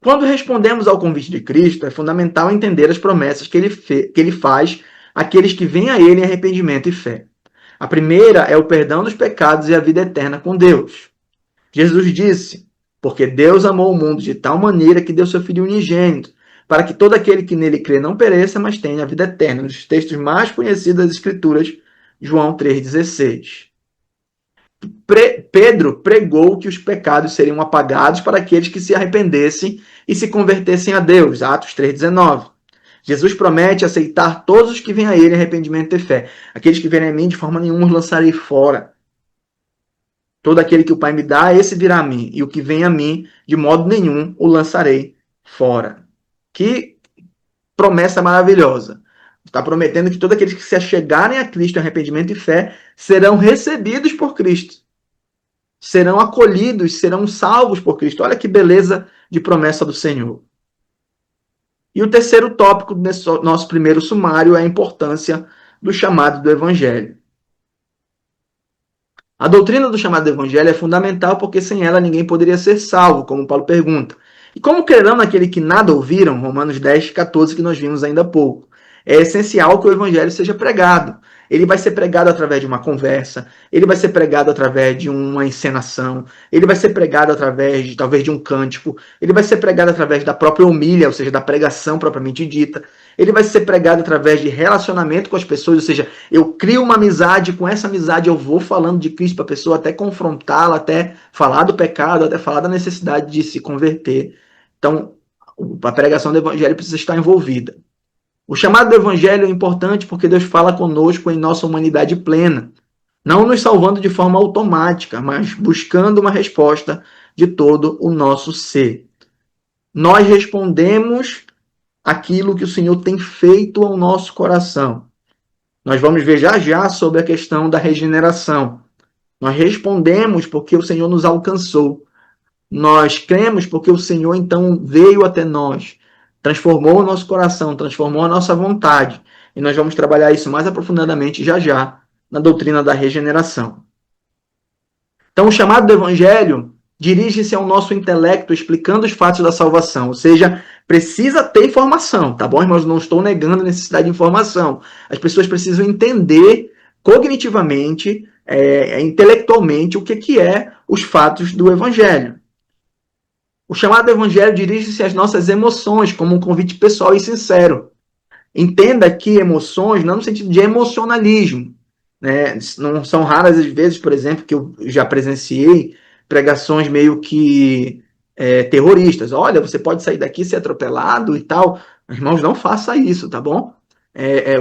Quando respondemos ao convite de Cristo, é fundamental entender as promessas que ele faz àqueles que vêm a Ele em arrependimento e fé. A primeira é o perdão dos pecados e a vida eterna com Deus. Jesus disse: porque Deus amou o mundo de tal maneira que deu seu Filho unigênito, para que todo aquele que nele crê não pereça, mas tenha a vida eterna. Nos textos mais conhecidos das Escrituras, João 3,16. Pedro pregou que os pecados seriam apagados para aqueles que se arrependessem e se convertessem a Deus. Atos 3,19. Jesus promete aceitar todos os que vêm a Ele em arrependimento e fé. Aqueles que vierem a mim, de forma nenhuma os lançarei fora. Todo aquele que o Pai me dá, esse virá a mim. E o que vem a mim, de modo nenhum o lançarei fora. Que promessa maravilhosa. Está prometendo que todos aqueles que se achegarem a Cristo em arrependimento e fé serão recebidos por Cristo. Serão acolhidos, serão salvos por Cristo. Olha que beleza de promessa do Senhor. E o terceiro tópico desse nosso primeiro sumário é a importância do chamado do Evangelho. A doutrina do chamado do Evangelho é fundamental porque sem ela ninguém poderia ser salvo, como Paulo pergunta. E como crerão naquele que nada ouviram? Romanos 10, 14, que nós vimos ainda há pouco. É essencial que o Evangelho seja pregado. Ele vai ser pregado através de uma conversa, ele vai ser pregado através de uma encenação, ele vai ser pregado através, talvez, de um cântico, ele vai ser pregado através da própria homília, ou seja, da pregação propriamente dita, ele vai ser pregado através de relacionamento com as pessoas, ou seja, eu crio uma amizade, com essa amizade eu vou falando de Cristo para a pessoa, até confrontá-la, até falar do pecado, até falar da necessidade de se converter. Então, a pregação do Evangelho precisa estar envolvida. O chamado do Evangelho é importante porque Deus fala conosco em nossa humanidade plena, não nos salvando de forma automática, mas buscando uma resposta de todo o nosso ser. Nós respondemos aquilo que o Senhor tem feito ao nosso coração. Nós vamos ver já já sobre a questão da regeneração. Nós respondemos porque o Senhor nos alcançou. Nós cremos porque o Senhor então veio até nós, transformou o nosso coração, transformou a nossa vontade. E nós vamos trabalhar isso mais aprofundadamente já já na doutrina da regeneração. Então, o chamado do Evangelho dirige-se ao nosso intelecto explicando os fatos da salvação, ou seja, precisa ter informação, tá bom, irmãos? Não estou negando a necessidade de informação. As pessoas precisam entender cognitivamente, intelectualmente, o que é os fatos do Evangelho. O chamado do Evangelho dirige-se às nossas emoções, como um convite pessoal e sincero. Entenda que emoções, não no sentido de emocionalismo, né? Não são raras as vezes, por exemplo, que eu já presenciei pregações meio que terroristas. Olha, você pode sair daqui e ser atropelado e tal. Irmãos, não faça isso, tá bom?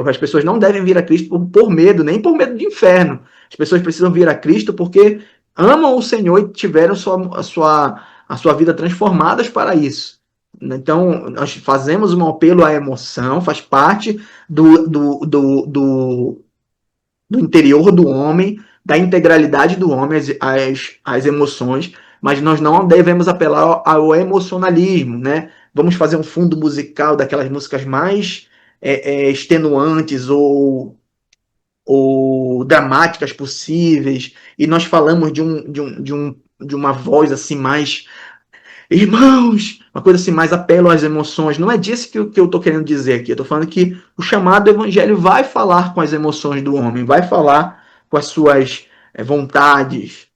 As pessoas não devem vir a Cristo por medo, nem por medo de inferno. As pessoas precisam vir a Cristo porque amam o Senhor e tiveram a sua vida transformadas para isso. Então, nós fazemos um apelo à emoção, faz parte do interior do homem, da integralidade do homem, as emoções, mas nós não devemos apelar ao emocionalismo, né? Vamos fazer um fundo musical daquelas músicas mais extenuantes ou dramáticas possíveis, e nós falamos de uma voz assim mais irmãos, uma coisa assim, mais apelo às emoções. Não é disso que eu estou querendo dizer aqui. Eu estou falando que o chamado evangelho vai falar com as emoções do homem, vai falar com as suas vontades.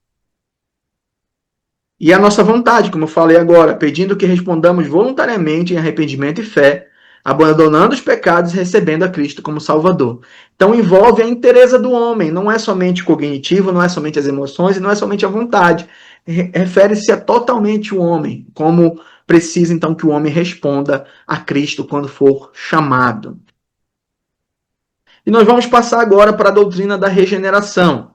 E a nossa vontade, como eu falei agora, pedindo que respondamos voluntariamente em arrependimento e fé, abandonando os pecados e recebendo a Cristo como Salvador. Então envolve a inteireza do homem, não é somente cognitivo, não é somente as emoções e não é somente a vontade. Refere-se a totalmente o homem, como precisa então que o homem responda a Cristo quando for chamado. E nós vamos passar agora para a doutrina da regeneração.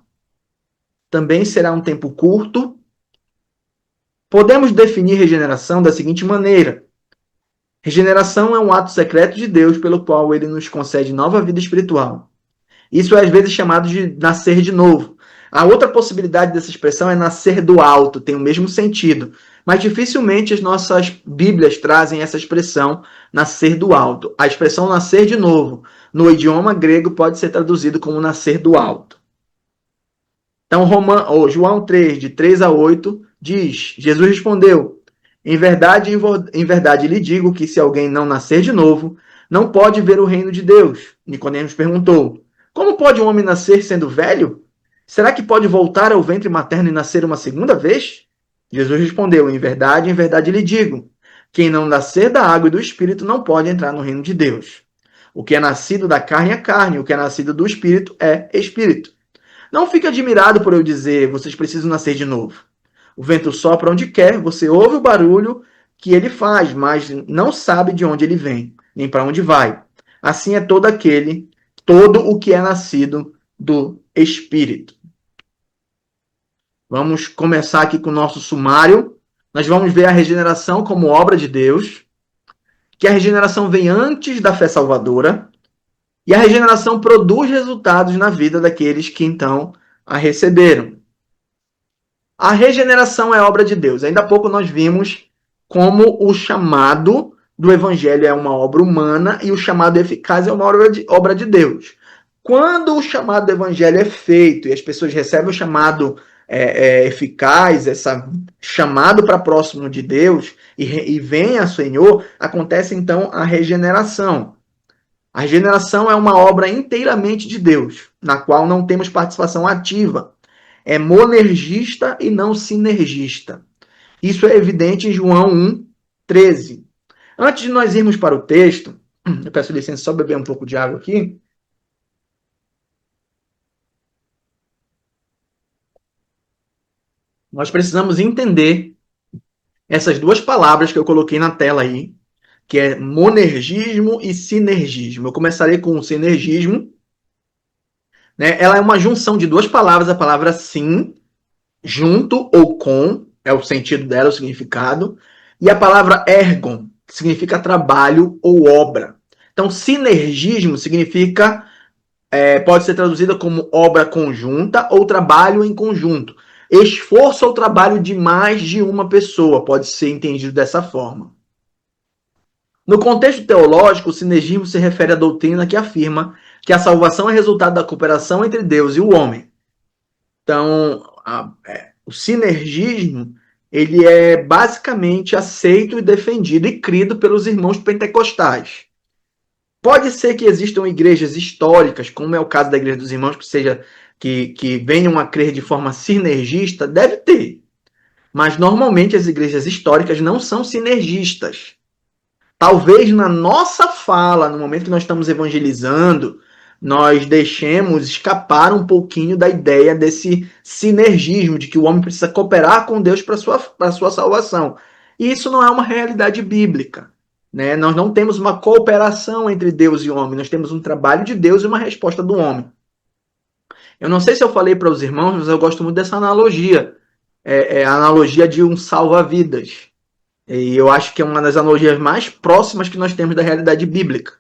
Também será um tempo curto. Podemos definir regeneração da seguinte maneira: regeneração é um ato secreto de Deus pelo qual ele nos concede nova vida espiritual. Isso é às vezes chamado de nascer de novo. A outra possibilidade dessa expressão é nascer do alto, tem o mesmo sentido, mas dificilmente as nossas Bíblias trazem essa expressão nascer do alto. A expressão nascer de novo, no idioma grego, pode ser traduzido como nascer do alto. Então, João 3, de 3 a 8, diz: Jesus respondeu: em verdade lhe digo que se alguém não nascer de novo, não pode ver o reino de Deus. Nicodemos perguntou: como pode um homem nascer sendo velho? Será que pode voltar ao ventre materno e nascer uma segunda vez? Jesus respondeu: em verdade lhe digo: quem não nascer da água e do espírito não pode entrar no reino de Deus. O que é nascido da carne é carne, o que é nascido do espírito é espírito. Não fique admirado por eu dizer, vocês precisam nascer de novo. O vento sopra onde quer, você ouve o barulho que ele faz, mas não sabe de onde ele vem, nem para onde vai. Assim é todo o que é nascido do Espírito. Vamos começar aqui com o nosso sumário. Nós vamos ver a regeneração como obra de Deus, que a regeneração vem antes da fé salvadora, e a regeneração produz resultados na vida daqueles que então a receberam. A regeneração é obra de Deus. Ainda há pouco nós vimos como o chamado do evangelho é uma obra humana e o chamado eficaz é uma obra de Deus. Quando o chamado do evangelho é feito e as pessoas recebem o chamado eficaz, esse chamado para próximo de Deus e vem a Senhor, acontece então a regeneração. A regeneração é uma obra inteiramente de Deus, na qual não temos participação ativa. É monergista e não sinergista. Isso é evidente em João 1, 13. Antes de nós irmos para o texto, eu peço licença só beber um pouco de água aqui. Nós precisamos entender essas duas palavras que eu coloquei na tela aí, que é monergismo e sinergismo. Eu começarei com o sinergismo, né? Ela é uma junção de duas palavras, a palavra sim, junto ou com, é o sentido dela, o significado, e a palavra ergon, que significa trabalho ou obra. Então, sinergismo significa, pode ser traduzida como obra conjunta ou trabalho em conjunto. Esforço ou trabalho de mais de uma pessoa, pode ser entendido dessa forma. No contexto teológico, o sinergismo se refere à doutrina que afirma que a salvação é resultado da cooperação entre Deus e o homem. Então, o sinergismo ele é basicamente aceito e defendido e crido pelos irmãos pentecostais. Pode ser que existam igrejas históricas, como é o caso da Igreja dos Irmãos, que venham a crer de forma sinergista, deve ter. Mas normalmente as igrejas históricas não são sinergistas. Talvez na nossa fala, no momento que nós estamos evangelizando, nós deixemos escapar um pouquinho da ideia desse sinergismo, de que o homem precisa cooperar com Deus para a sua salvação. E isso não é uma realidade bíblica. Né? Nós não temos uma cooperação entre Deus e o homem, nós temos um trabalho de Deus e uma resposta do homem. Eu não sei se eu falei para os irmãos, mas eu gosto muito dessa analogia. É a analogia de um salva-vidas. E eu acho que é uma das analogias mais próximas que nós temos da realidade bíblica.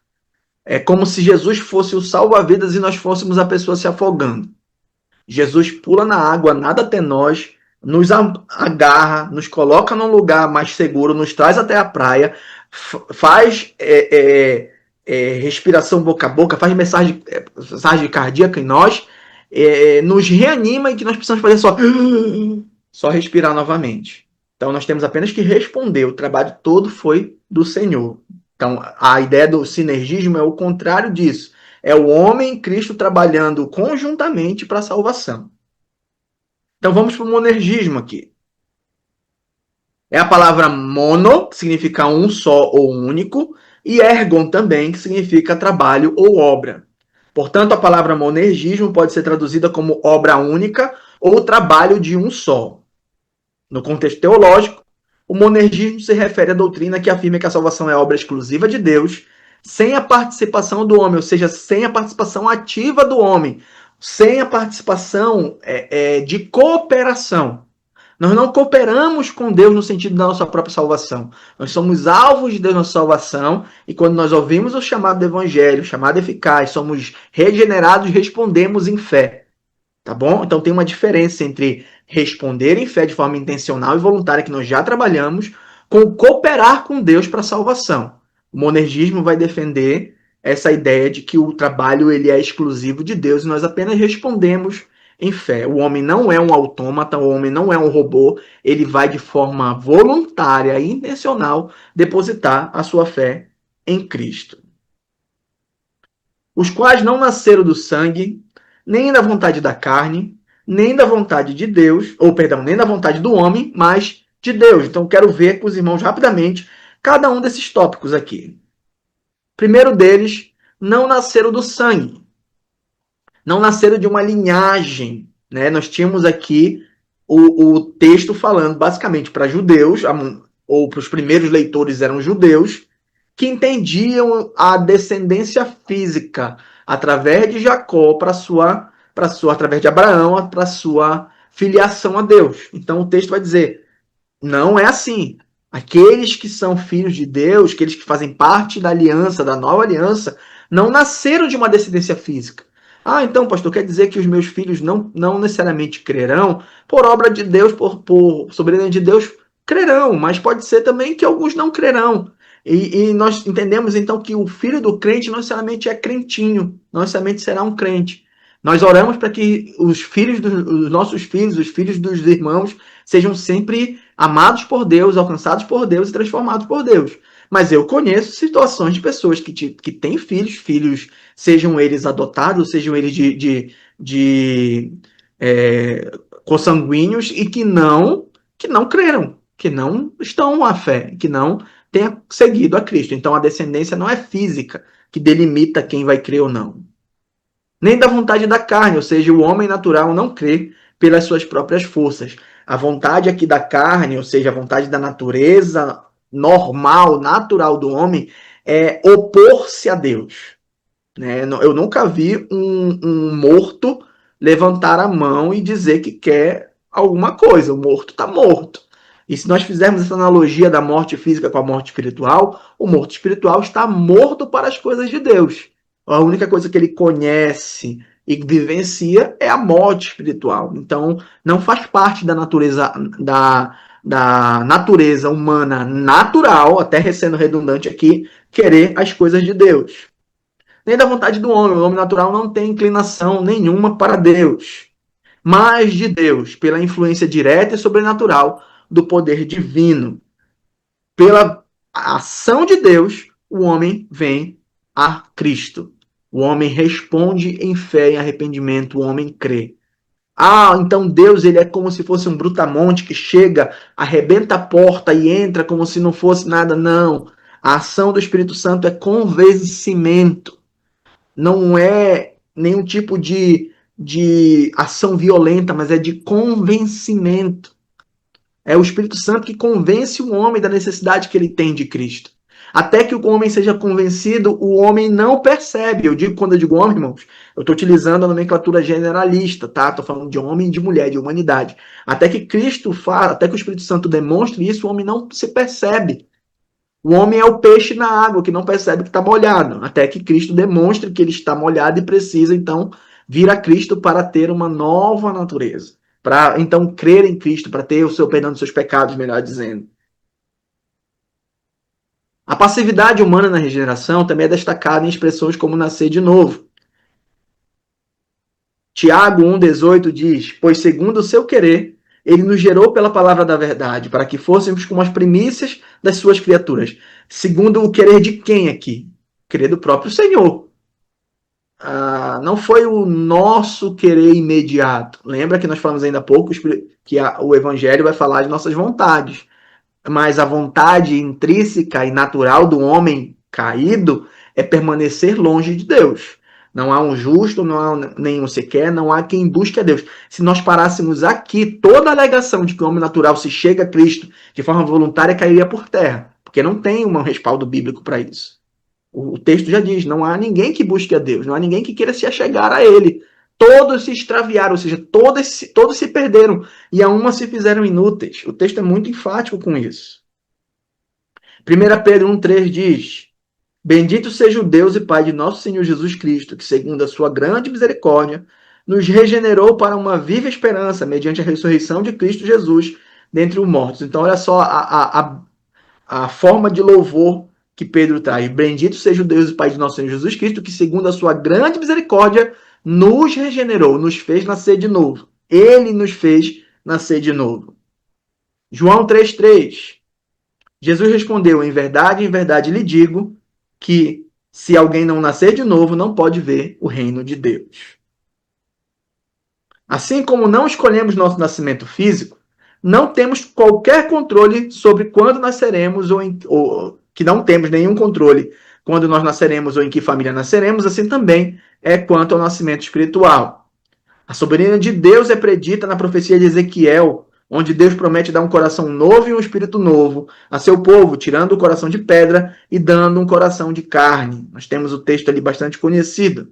É como se Jesus fosse o salva-vidas e nós fôssemos a pessoa se afogando. Jesus pula na água, nada até nós, nos agarra, nos coloca num lugar mais seguro, nos traz até a praia, faz respiração boca a boca, faz massagem cardíaca em nós, nos reanima e que nós precisamos fazer só respirar novamente. Então nós temos apenas que responder, o trabalho todo foi do Senhor. Então a ideia do sinergismo é o contrário disso. É o homem e Cristo trabalhando conjuntamente para a salvação. Então vamos para o monergismo aqui. É a palavra mono, que significa um só ou único, e ergon também, que significa trabalho ou obra. Portanto, a palavra monergismo pode ser traduzida como obra única ou trabalho de um só. No contexto teológico, o monergismo se refere à doutrina que afirma que a salvação é obra exclusiva de Deus, sem a participação do homem, ou seja, sem a participação ativa do homem, sem a participação de cooperação. Nós não cooperamos com Deus no sentido da nossa própria salvação. Nós somos alvos de Deus na salvação e quando nós ouvimos o chamado do Evangelho, o chamado eficaz, somos regenerados e respondemos em fé. Tá bom? Então tem uma diferença entre responder em fé de forma intencional e voluntária, que nós já trabalhamos, com cooperar com Deus para a salvação. O monergismo vai defender essa ideia de que o trabalho ele é exclusivo de Deus e nós apenas respondemos em fé. O homem não é um autômata, o homem não é um robô, ele vai de forma voluntária e intencional depositar a sua fé em Cristo. Os quais não nasceram do sangue, nem da vontade da carne, nem da vontade de Deus, ou perdão, nem da vontade do homem, mas de Deus. Então quero ver com os irmãos rapidamente cada um desses tópicos aqui. Primeiro deles, não nasceram do sangue. Não nasceram de uma linhagem. Né? Nós tínhamos aqui o texto falando basicamente para judeus, ou para os primeiros leitores eram judeus, que entendiam a descendência física através de Jacó através de Abraão, para sua filiação a Deus. Então o texto vai dizer, não é assim. Aqueles que são filhos de Deus, aqueles que fazem parte da aliança, da nova aliança, não nasceram de uma descendência física. Ah, então, pastor, quer dizer que os meus filhos não necessariamente crerão por obra de Deus, por soberania de Deus, crerão, mas pode ser também que alguns não crerão. E nós entendemos então que o filho do crente não necessariamente é crentinho, não necessariamente será um crente. Nós oramos para que os nossos filhos, os filhos dos irmãos, sejam sempre amados por Deus, alcançados por Deus e transformados por Deus. Mas eu conheço situações de pessoas que têm filhos, sejam eles adotados, sejam eles consanguíneos, e que não creram, que não estão à fé, que não tenha seguido a Cristo. Então a descendência não é física, que delimita quem vai crer ou não. Nem da vontade da carne, ou seja, o homem natural não crê pelas suas próprias forças. A vontade aqui da carne, ou seja, a vontade da natureza normal, natural do homem é opor-se a Deus, né? Eu nunca vi um morto levantar a mão e dizer que quer alguma coisa. O morto está morto. E se nós fizermos essa analogia da morte física com a morte espiritual, o morto espiritual está morto para as coisas de Deus. A única coisa que ele conhece e vivencia é a morte espiritual. Então, não faz parte da natureza da natureza humana natural, até sendo redundante aqui, querer as coisas de Deus nem da vontade do homem. O homem natural não tem inclinação nenhuma para Deus, mas de Deus, pela influência direta e sobrenatural do poder divino. Pela ação de Deus, o homem vem a Cristo. O homem responde em fé e arrependimento, o homem crê. Ah, então Deus ele é como se fosse um brutamonte que chega, arrebenta a porta e entra como se não fosse nada. Não. A ação do Espírito Santo é convencimento. Não é nenhum tipo de ação violenta, mas é de convencimento. É o Espírito Santo que convence o homem da necessidade que ele tem de Cristo. Até que o homem seja convencido, o homem não percebe. Eu digo, quando eu digo homem, irmãos, eu estou utilizando a nomenclatura generalista, tá? Estou falando de homem e de mulher, de humanidade. Até que Cristo fala, até que o Espírito Santo demonstre isso, o homem não se percebe. O homem é o peixe na água que não percebe que está molhado, até que Cristo demonstre que ele está molhado e precisa, então, vir a Cristo para ter uma nova natureza. Para, então, crer em Cristo, para ter o seu perdão dos seus pecados, melhor dizendo. A passividade humana na regeneração também é destacada em expressões como nascer de novo. Tiago 1,18 diz: Pois segundo o seu querer, ele nos gerou pela palavra da verdade, para que fôssemos como as primícias das suas criaturas. Segundo o querer de quem aqui? Querer do próprio Senhor. Não foi o nosso querer imediato. Lembra que nós falamos ainda há pouco que o Evangelho vai falar de nossas vontades. Mas a vontade intrínseca e natural do homem caído é permanecer longe de Deus. Não há um justo, não há nenhum sequer, não há quem busque a Deus. Se nós parássemos aqui, toda a alegação de que o homem natural se chega a Cristo de forma voluntária cairia por terra, porque não tem um respaldo bíblico para isso. O texto já diz, não há ninguém que busque a Deus, não há ninguém que queira se achegar a Ele. Todos se extraviaram, ou seja, todos se perderam e a uma se fizeram inúteis. O texto é muito enfático com isso. 1 Pedro 1,3 diz: Bendito seja o Deus e Pai de nosso Senhor Jesus Cristo, que, segundo a sua grande misericórdia, nos regenerou para uma viva esperança, mediante a ressurreição de Cristo Jesus dentre os mortos. Então, olha só a forma de louvor que Pedro traz. Bendito seja o Deus e Pai de nosso Senhor Jesus Cristo, que, segundo a sua grande misericórdia, nos regenerou, nos fez nascer de novo. Ele nos fez nascer de novo. João 3,3. Jesus respondeu: em verdade lhe digo que se alguém não nascer de novo, não pode ver o reino de Deus. Assim como não escolhemos nosso nascimento físico, não temos qualquer controle sobre quando nasceremos ou que não temos nenhum controle quando nós nasceremos ou em que família nasceremos, assim também é quanto ao nascimento espiritual. A soberania de Deus é predita na profecia de Ezequiel, onde Deus promete dar um coração novo e um espírito novo a seu povo, tirando o coração de pedra e dando um coração de carne. Nós temos o texto ali bastante conhecido.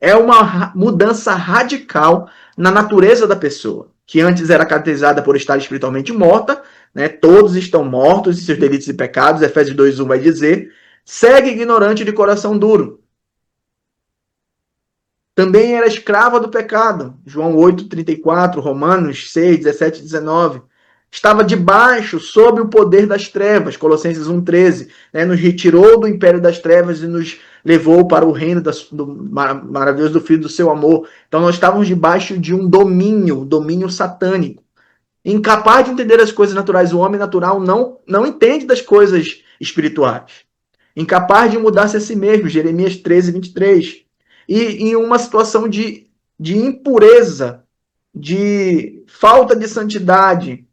É uma mudança radical na natureza da pessoa, que antes era caracterizada por estar espiritualmente morta, né? Todos estão mortos em seus delitos e pecados, Efésios 2,1 vai dizer, segue ignorante de coração duro. Também era escrava do pecado, João 8,34, Romanos 6, 17 e 19. Estava debaixo, sob o poder das trevas, Colossenses 1,13. Né? Nos retirou do império das trevas e nos levou para o reino do maravilhoso do Filho do seu amor. Então nós estávamos debaixo de um domínio satânico. Incapaz de entender as coisas naturais, o homem natural não entende das coisas espirituais. Incapaz de mudar-se a si mesmo, Jeremias 13:23. E em uma situação de impureza, de falta de santidade,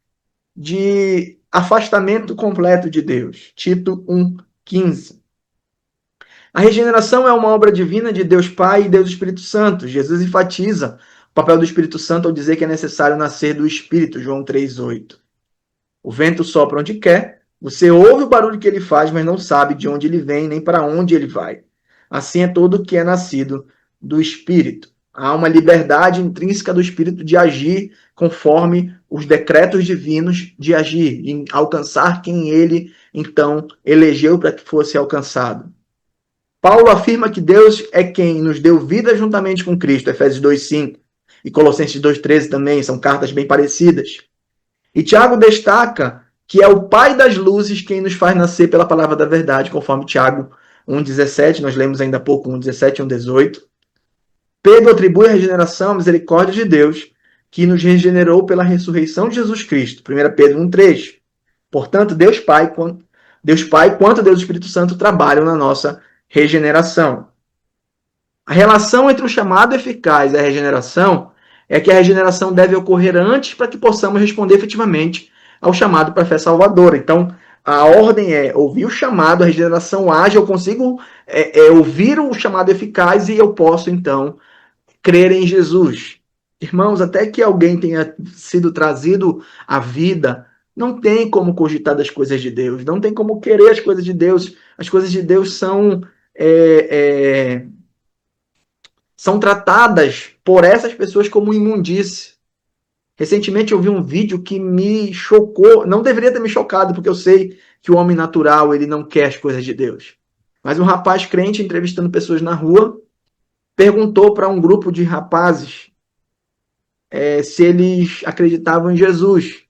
de afastamento completo de Deus. Tito 1,15. A regeneração é uma obra divina de Deus Pai e Deus Espírito Santo. Jesus enfatiza o papel do Espírito Santo ao dizer que é necessário nascer do Espírito, João 3,8. O vento sopra onde quer, Você ouve o barulho que ele faz, mas não sabe de onde ele vem nem para onde ele vai. Assim é todo que é nascido do Espírito. Há uma liberdade intrínseca do Espírito de agir conforme os decretos divinos de agir, em alcançar quem ele então elegeu para que fosse alcançado. Paulo afirma que Deus é quem nos deu vida juntamente com Cristo, Efésios 2:5 e Colossenses 2:13 também, são cartas bem parecidas. E Tiago destaca que é o Pai das luzes quem nos faz nascer pela palavra da verdade, conforme Tiago 1,17, nós lemos ainda há pouco 1,17 e 1,18. Pedro atribui a regeneração à misericórdia de Deus, que nos regenerou pela ressurreição de Jesus Cristo, 1 Pedro 1,3. Portanto, Deus Pai quanto Deus Espírito Santo trabalham na nossa regeneração. A relação entre o chamado eficaz e a regeneração é que a regeneração deve ocorrer antes para que possamos responder efetivamente ao chamado para a fé salvadora. Então, a ordem é ouvir o chamado, a regeneração age, eu consigo ouvir o chamado eficaz e eu posso, então, crer em Jesus. Irmãos, até que alguém tenha sido trazido à vida, não tem como cogitar das coisas de Deus, não tem como querer as coisas de Deus. As coisas de Deus são tratadas por essas pessoas como imundície. Recentemente eu vi um vídeo que me chocou, não deveria ter me chocado, porque eu sei que o homem natural ele não quer as coisas de Deus. Mas um rapaz crente entrevistando pessoas na rua perguntou para um grupo de rapazes se eles acreditavam em Jesus.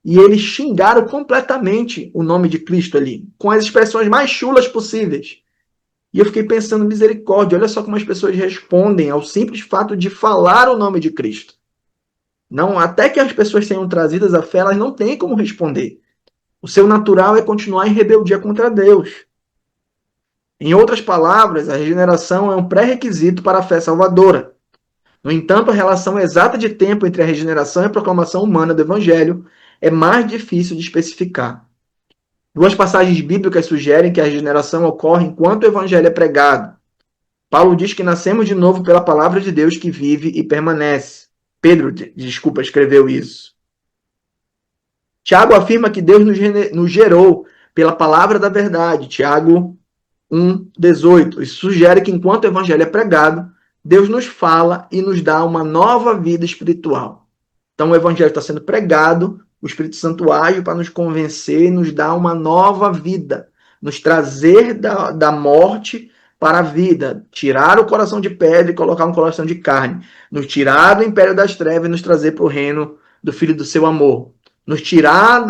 E eles xingaram completamente o nome de Cristo ali, com as expressões mais chulas possíveis. E eu fiquei pensando, misericórdia, olha só como as pessoas respondem ao simples fato de falar o nome de Cristo. Não, até que as pessoas tenham trazidas à fé, elas não têm como responder. O seu natural é continuar em rebeldia contra Deus. Em outras palavras, a regeneração é um pré-requisito para a fé salvadora. No entanto, a relação exata de tempo entre a regeneração e a proclamação humana do Evangelho é mais difícil de especificar. Duas passagens bíblicas sugerem que a regeneração ocorre enquanto o Evangelho é pregado. Paulo diz que nascemos de novo pela palavra de Deus que vive e permanece. Pedro, escreveu isso. Tiago afirma que Deus nos gerou pela palavra da verdade. Tiago 1,18. Isso sugere que enquanto o evangelho é pregado, Deus nos fala e nos dá uma nova vida espiritual. Então o evangelho está sendo pregado, o Espírito Santo age para nos convencer e nos dar uma nova vida, nos trazer da morte para a vida, tirar o coração de pedra e colocar um coração de carne, nos tirar do império das trevas e nos trazer para o reino do Filho do seu amor, nos tirar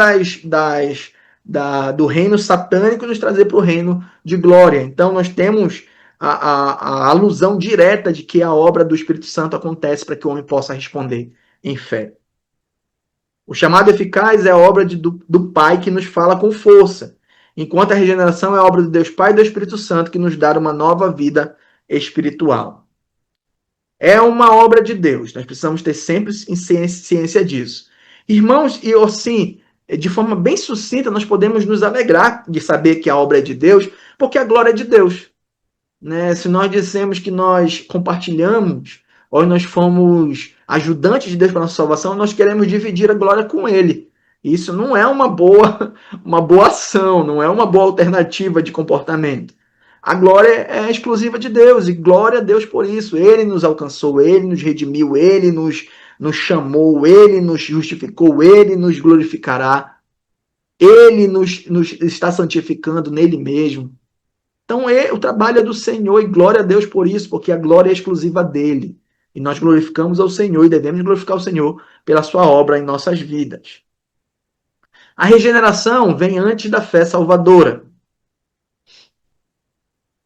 do reino satânico e nos trazer para o reino de glória. Então nós temos a alusão direta de que a obra do Espírito Santo acontece para que o homem possa responder em fé. O chamado eficaz é a obra do Pai que nos fala com força, enquanto a regeneração é a obra de Deus Pai e do Espírito Santo que nos dá uma nova vida espiritual. É uma obra de Deus, nós precisamos ter sempre ciência disso. Irmãos, e assim, de forma bem sucinta, nós podemos nos alegrar de saber que a obra é de Deus, porque a glória é de Deus. Né? Se nós dissemos que nós compartilhamos, ou nós fomos ajudantes de Deus para a nossa salvação, nós queremos dividir a glória com Ele. Isso não é uma boa ação, não é uma boa alternativa de comportamento. A glória é exclusiva de Deus, e glória a Deus por isso. Ele nos alcançou, Ele nos redimiu, Ele nos chamou, Ele nos justificou, Ele nos glorificará. Ele nos está santificando nele mesmo. Então, o trabalho é do Senhor e glória a Deus por isso, porque a glória é exclusiva dele. E nós glorificamos ao Senhor e devemos glorificar o Senhor pela sua obra em nossas vidas. A regeneração vem antes da fé salvadora.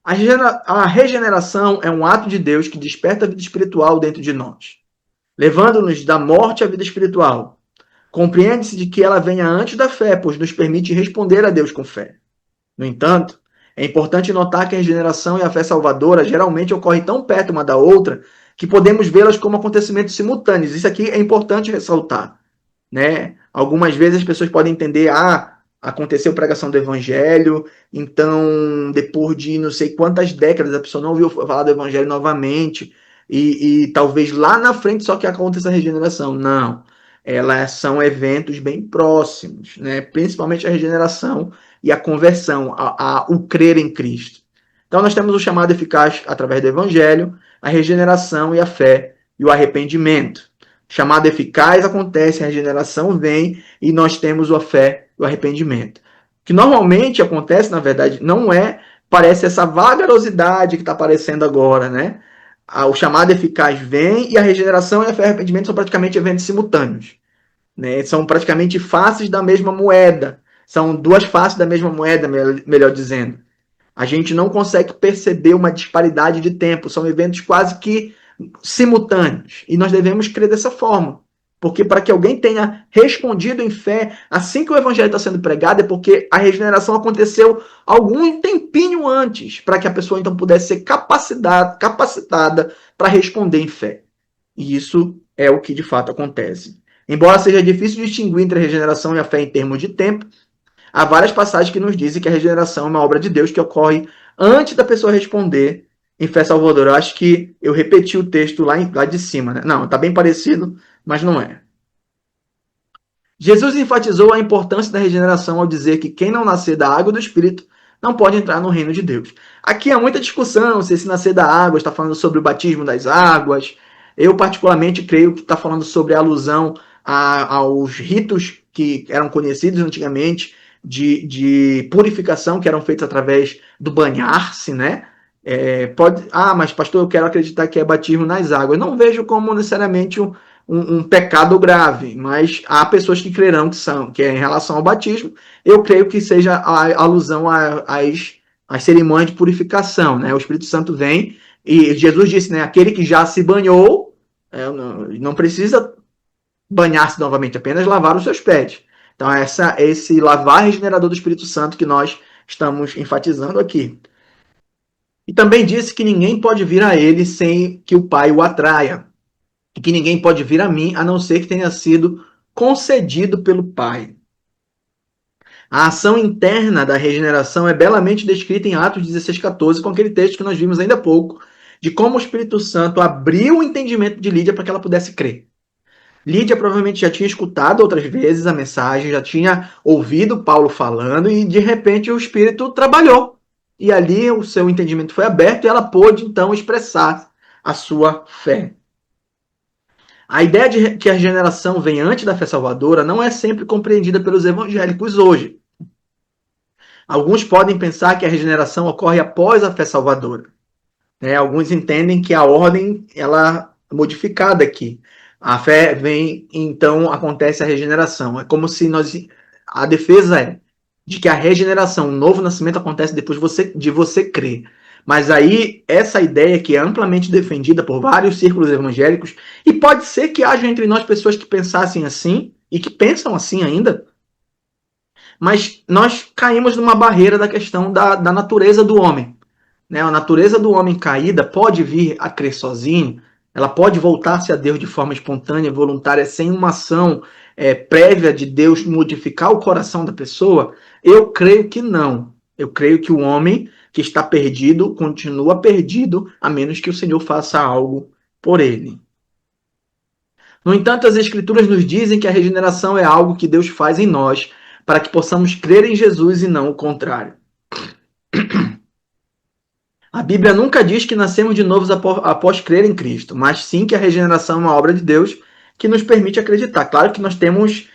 A regeneração é um ato de Deus que desperta a vida espiritual dentro de nós, levando-nos da morte à vida espiritual. Compreende-se de que ela venha antes da fé, pois nos permite responder a Deus com fé. No entanto, é importante notar que a regeneração e a fé salvadora geralmente ocorrem tão perto uma da outra que podemos vê-las como acontecimentos simultâneos. Isso aqui é importante ressaltar. Né? Algumas vezes as pessoas podem entender, aconteceu pregação do evangelho, então depois de não sei quantas décadas a pessoa não ouviu falar do evangelho novamente, e talvez lá na frente só que aconteça a regeneração. Não. elas são eventos bem próximos, né? Principalmente a regeneração e a conversão, o crer em Cristo. Então, nós temos o chamado eficaz através do Evangelho, a regeneração e a fé e o arrependimento. O chamado eficaz acontece, a regeneração vem e nós temos a fé e o arrependimento. O que normalmente acontece, na verdade, não é, parece essa vagarosidade que está aparecendo agora, né? O chamado eficaz vem e a regeneração e a fé e o arrependimento são praticamente eventos simultâneos, né? São praticamente faces da mesma moeda. São duas faces da mesma moeda, melhor dizendo. A gente não consegue perceber uma disparidade de tempo. São eventos quase que simultâneos. E nós devemos crer dessa forma. Porque para que alguém tenha respondido em fé assim que o evangelho está sendo pregado, é porque a regeneração aconteceu algum tempinho antes, para que a pessoa então pudesse ser capacitada para responder em fé. E isso é o que de fato acontece. Embora seja difícil distinguir entre a regeneração e a fé em termos de tempo, há várias passagens que nos dizem que a regeneração é uma obra de Deus que ocorre antes da pessoa responder em fé salvadora. Eu acho que eu repeti o texto lá de cima, né? Não, está bem parecido, mas não é. Jesus enfatizou a importância da regeneração ao dizer que quem não nascer da água e do Espírito não pode entrar no reino de Deus. Aqui há muita discussão se esse nascer da água está falando sobre o batismo das águas. Eu, particularmente, creio que está falando sobre a alusão aos ritos que eram conhecidos antigamente de purificação, que eram feitos através do banhar-se, né? Mas pastor, eu quero acreditar que é batismo nas águas. Eu não vejo como necessariamente um pecado grave, mas há pessoas que crerão que é em relação ao batismo. Eu creio que seja a alusão às cerimônias de purificação, né? O Espírito Santo vem e Jesus disse, né? Aquele que já se banhou não precisa banhar-se novamente, apenas lavar os seus pés. Então, esse lavar regenerador do Espírito Santo que nós estamos enfatizando aqui. E também disse que ninguém pode vir a ele sem que o Pai o atraia. E que ninguém pode vir a mim a não ser que tenha sido concedido pelo Pai. A ação interna da regeneração é belamente descrita em Atos 16,14, com aquele texto que nós vimos ainda há pouco, de como o Espírito Santo abriu o entendimento de Lídia para que ela pudesse crer. Lídia provavelmente já tinha escutado outras vezes a mensagem, já tinha ouvido Paulo falando e de repente o Espírito trabalhou. E ali o seu entendimento foi aberto e ela pôde então expressar a sua fé. A ideia de que a regeneração vem antes da fé salvadora não é sempre compreendida pelos evangélicos hoje. Alguns podem pensar que a regeneração ocorre após a fé salvadora. Alguns entendem que a ordem ela é modificada aqui. A fé vem, então acontece a regeneração. É como se a defesa é de que a regeneração, o novo nascimento acontece depois de você crer. Mas aí, essa ideia que é amplamente defendida por vários círculos evangélicos, e pode ser que haja entre nós pessoas que pensassem assim, e que pensam assim ainda, mas nós caímos numa barreira da questão da natureza do homem. A natureza do homem caída pode vir a crer sozinho, ela pode voltar-se a Deus de forma espontânea, voluntária, sem uma ação prévia de Deus modificar o coração da pessoa? Eu creio que não. Eu creio que o homem que está perdido continua perdido, a menos que o Senhor faça algo por ele. No entanto, as Escrituras nos dizem que a regeneração é algo que Deus faz em nós, para que possamos crer em Jesus e não o contrário. A Bíblia nunca diz que nascemos de novo após crer em Cristo, mas sim que a regeneração é uma obra de Deus que nos permite acreditar. Claro que nós temos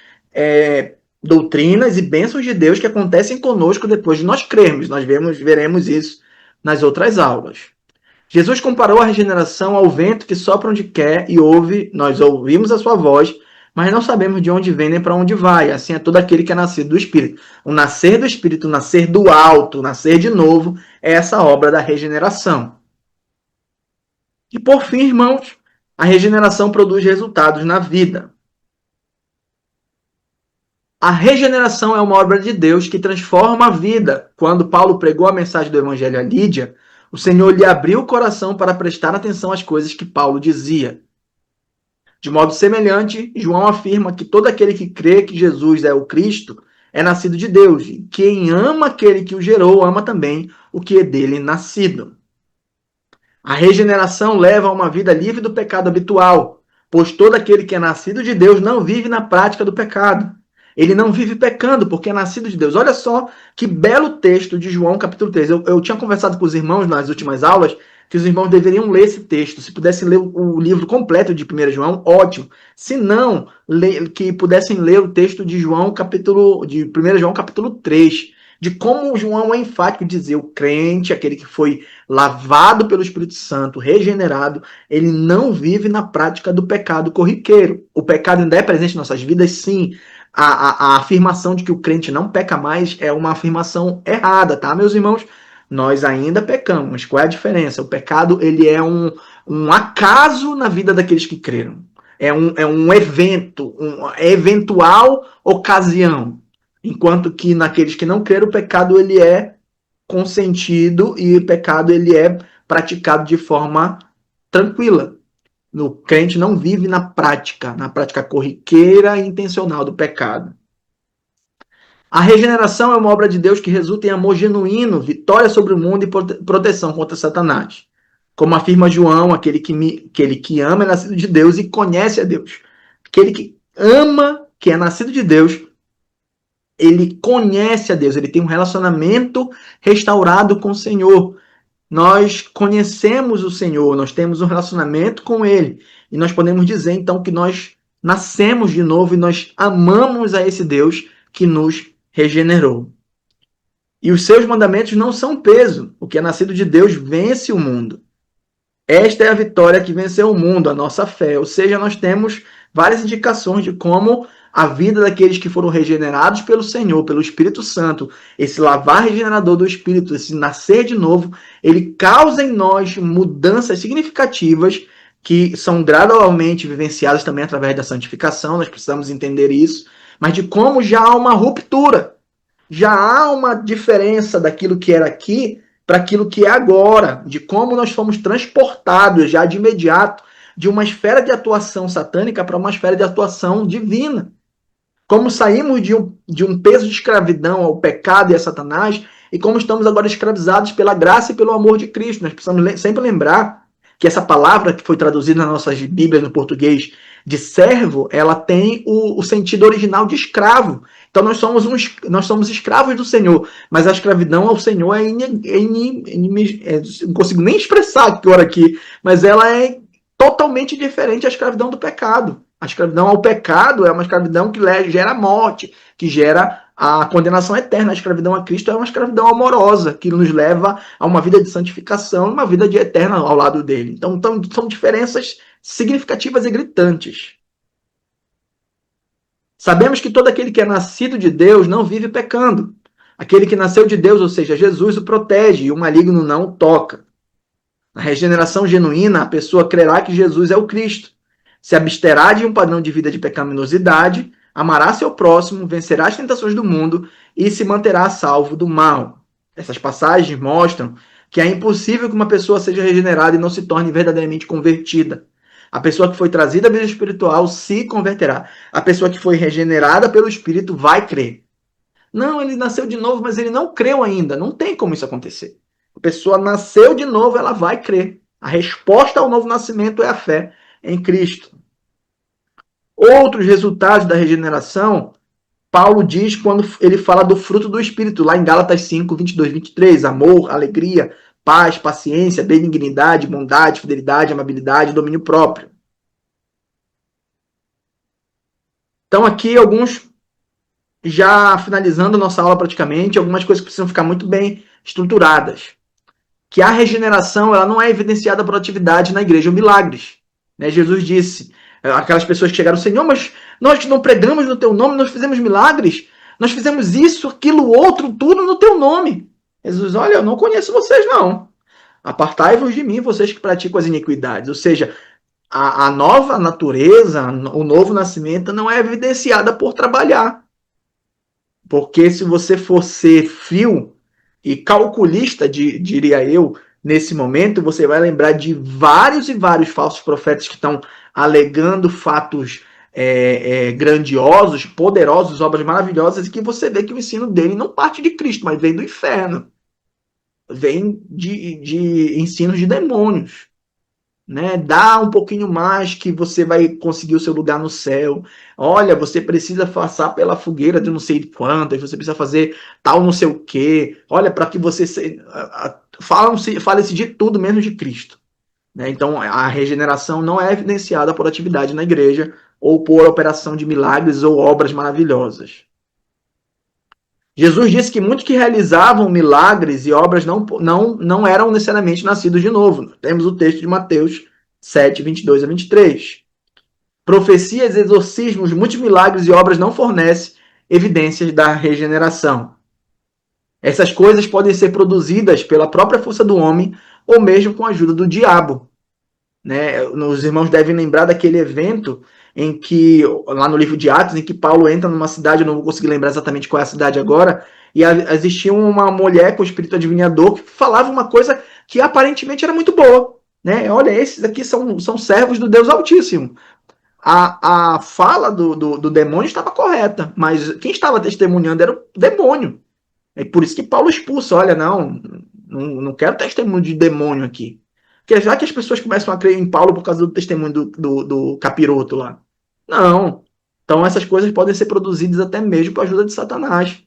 doutrinas e bênçãos de Deus que acontecem conosco depois de nós crermos. Nós veremos isso nas outras aulas. Jesus comparou a regeneração ao vento que sopra onde quer e nós ouvimos a sua voz, mas não sabemos de onde vem nem para onde vai. Assim é todo aquele que é nascido do Espírito. O nascer do Espírito, o nascer do alto, o nascer de novo, é essa obra da regeneração. E por fim, irmãos, a regeneração produz resultados na vida. A regeneração é uma obra de Deus que transforma a vida. Quando Paulo pregou a mensagem do Evangelho a Lídia, o Senhor lhe abriu o coração para prestar atenção às coisas que Paulo dizia. De modo semelhante, João afirma que todo aquele que crê que Jesus é o Cristo é nascido de Deus. E quem ama aquele que o gerou, ama também o que é dele nascido. A regeneração leva a uma vida livre do pecado habitual. Pois todo aquele que é nascido de Deus não vive na prática do pecado. Ele não vive pecando, porque é nascido de Deus. Olha só que belo texto de João, capítulo 3. Eu tinha conversado com os irmãos nas últimas aulas que os irmãos deveriam ler esse texto. Se pudessem ler o livro completo de 1 João, ótimo. Se não, que pudessem ler o texto de João, de 1 João, capítulo 3. De como João é enfático dizer o crente, aquele que foi lavado pelo Espírito Santo, regenerado, ele não vive na prática do pecado corriqueiro. O pecado ainda é presente em nossas vidas, sim. A afirmação de que o crente não peca mais é uma afirmação errada, tá, meus irmãos? Nós ainda pecamos. Qual é a diferença? O pecado, ele é um acaso na vida daqueles que creram. É um evento, uma eventual ocasião. Enquanto que naqueles que não creram, o pecado, ele é consentido e o pecado, ele é praticado de forma tranquila. O crente não vive na prática corriqueira e intencional do pecado. A regeneração é uma obra de Deus que resulta em amor genuíno, vitória sobre o mundo e proteção contra Satanás. Como afirma João, aquele que ama é nascido de Deus e conhece a Deus. Aquele que ama, que é nascido de Deus, ele conhece a Deus, ele tem um relacionamento restaurado com o Senhor. Nós conhecemos o Senhor, nós temos um relacionamento com Ele. E nós podemos dizer, então, que nós nascemos de novo e nós amamos a esse Deus que nos regenerou. E os seus mandamentos não são peso. O que é nascido de Deus vence o mundo. Esta é a vitória que venceu o mundo, a nossa fé. Ou seja, nós temos várias indicações de como a vida daqueles que foram regenerados pelo Senhor, pelo Espírito Santo, esse lavar regenerador do Espírito, esse nascer de novo, ele causa em nós mudanças significativas que são gradualmente vivenciadas também através da santificação, nós precisamos entender isso, mas de como já há uma ruptura, já há uma diferença daquilo que era aqui para aquilo que é agora, de como nós fomos transportados já de imediato de uma esfera de atuação satânica para uma esfera de atuação divina. Como saímos de um peso de escravidão ao pecado e a Satanás, e como estamos agora escravizados pela graça e pelo amor de Cristo. Nós precisamos sempre lembrar que essa palavra que foi traduzida nas nossas Bíblias no português de servo, ela tem o sentido original de escravo. Então nós somos escravos do Senhor, mas a escravidão ao Senhor não consigo nem expressar agora aqui, mas ela é totalmente diferente da escravidão do pecado. A escravidão ao pecado é uma escravidão que gera morte, que gera a condenação eterna. A escravidão a Cristo é uma escravidão amorosa, que nos leva a uma vida de santificação e uma vida de eterna ao lado dele. Então são diferenças significativas e gritantes. Sabemos que todo aquele que é nascido de Deus não vive pecando. Aquele que nasceu de Deus, ou seja, Jesus, o protege e o maligno não o toca. Na regeneração genuína, a pessoa crerá que Jesus é o Cristo, se absterá de um padrão de vida de pecaminosidade, amará seu próximo, vencerá as tentações do mundo e se manterá salvo do mal. Essas passagens mostram que é impossível que uma pessoa seja regenerada e não se torne verdadeiramente convertida. A pessoa que foi trazida à vida espiritual se converterá. A pessoa que foi regenerada pelo Espírito vai crer. Não, ele nasceu de novo, mas ele não creu ainda. Não tem como isso acontecer. A pessoa nasceu de novo, ela vai crer. A resposta ao novo nascimento é a fé em Cristo. Outros resultados da regeneração, Paulo diz quando ele fala do fruto do Espírito, lá em Gálatas 5, 22, 23, amor, alegria, paz, paciência, benignidade, bondade, fidelidade, amabilidade, domínio próprio. Então aqui alguns, já finalizando a nossa aula praticamente, algumas coisas que precisam ficar muito bem estruturadas. Que a regeneração ela não é evidenciada por atividade na igreja ou milagres. Né? Jesus disse, aquelas pessoas que chegaram, Senhor, mas nós não pregamos no teu nome, nós fizemos milagres, nós fizemos isso, aquilo, outro, tudo no teu nome. Jesus, olha, eu não conheço vocês não. Apartai-vos de mim, vocês que praticam as iniquidades. Ou seja, a nova natureza, o novo nascimento não é evidenciada por trabalhar. Porque se você for ser frio e calculista, diria eu, nesse momento, você vai lembrar de vários e vários falsos profetas que estão alegando fatos grandiosos, poderosos, obras maravilhosas, e que você vê que o ensino dele não parte de Cristo, mas vem do inferno. Vem de ensinos de demônios. né? Dá um pouquinho mais que você vai conseguir o seu lugar no céu. Olha, você precisa passar pela fogueira de não sei quantas, você precisa fazer tal não sei o quê. Olha, para que você fale-se de tudo menos de Cristo, né? Então, a regeneração não é evidenciada por atividade na igreja ou por operação de milagres ou obras maravilhosas. Jesus disse que muitos que realizavam milagres e obras não eram necessariamente nascidos de novo. Temos o texto de Mateus 7, 22 a 23. Profecias, exorcismos, muitos milagres e obras não fornecem evidências da regeneração. Essas coisas podem ser produzidas pela própria força do homem ou mesmo com a ajuda do diabo, né? Os irmãos devem lembrar daquele evento em que, lá no livro de Atos, em que Paulo entra numa cidade, eu não vou conseguir lembrar exatamente qual é a cidade agora, e existia uma mulher com o espírito adivinhador que falava uma coisa que aparentemente era muito boa, né? Olha, esses aqui são servos do Deus Altíssimo. A fala do demônio estava correta, mas quem estava testemunhando era o demônio. É por isso que Paulo expulsa. Olha, não quero testemunho de demônio aqui. Porque já que as pessoas começam a crer em Paulo por causa do testemunho do capiroto lá. Não. Então essas coisas podem ser produzidas até mesmo com a ajuda de Satanás.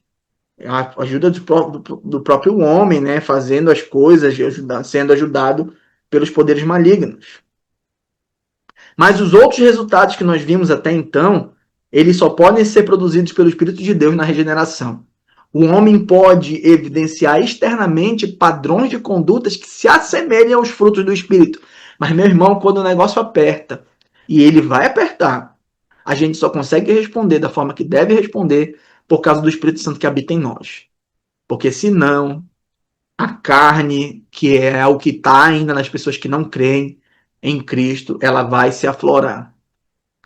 A ajuda do próprio homem, né? Fazendo as coisas, sendo ajudado pelos poderes malignos. Mas os outros resultados que nós vimos até então, eles só podem ser produzidos pelo Espírito de Deus na regeneração. O homem pode evidenciar externamente padrões de condutas que se assemelham aos frutos do Espírito. Mas, meu irmão, quando o negócio aperta, e ele vai apertar, a gente só consegue responder da forma que deve responder por causa do Espírito Santo que habita em nós. Porque senão, a carne, que é o que está ainda nas pessoas que não creem em Cristo, ela vai se aflorar.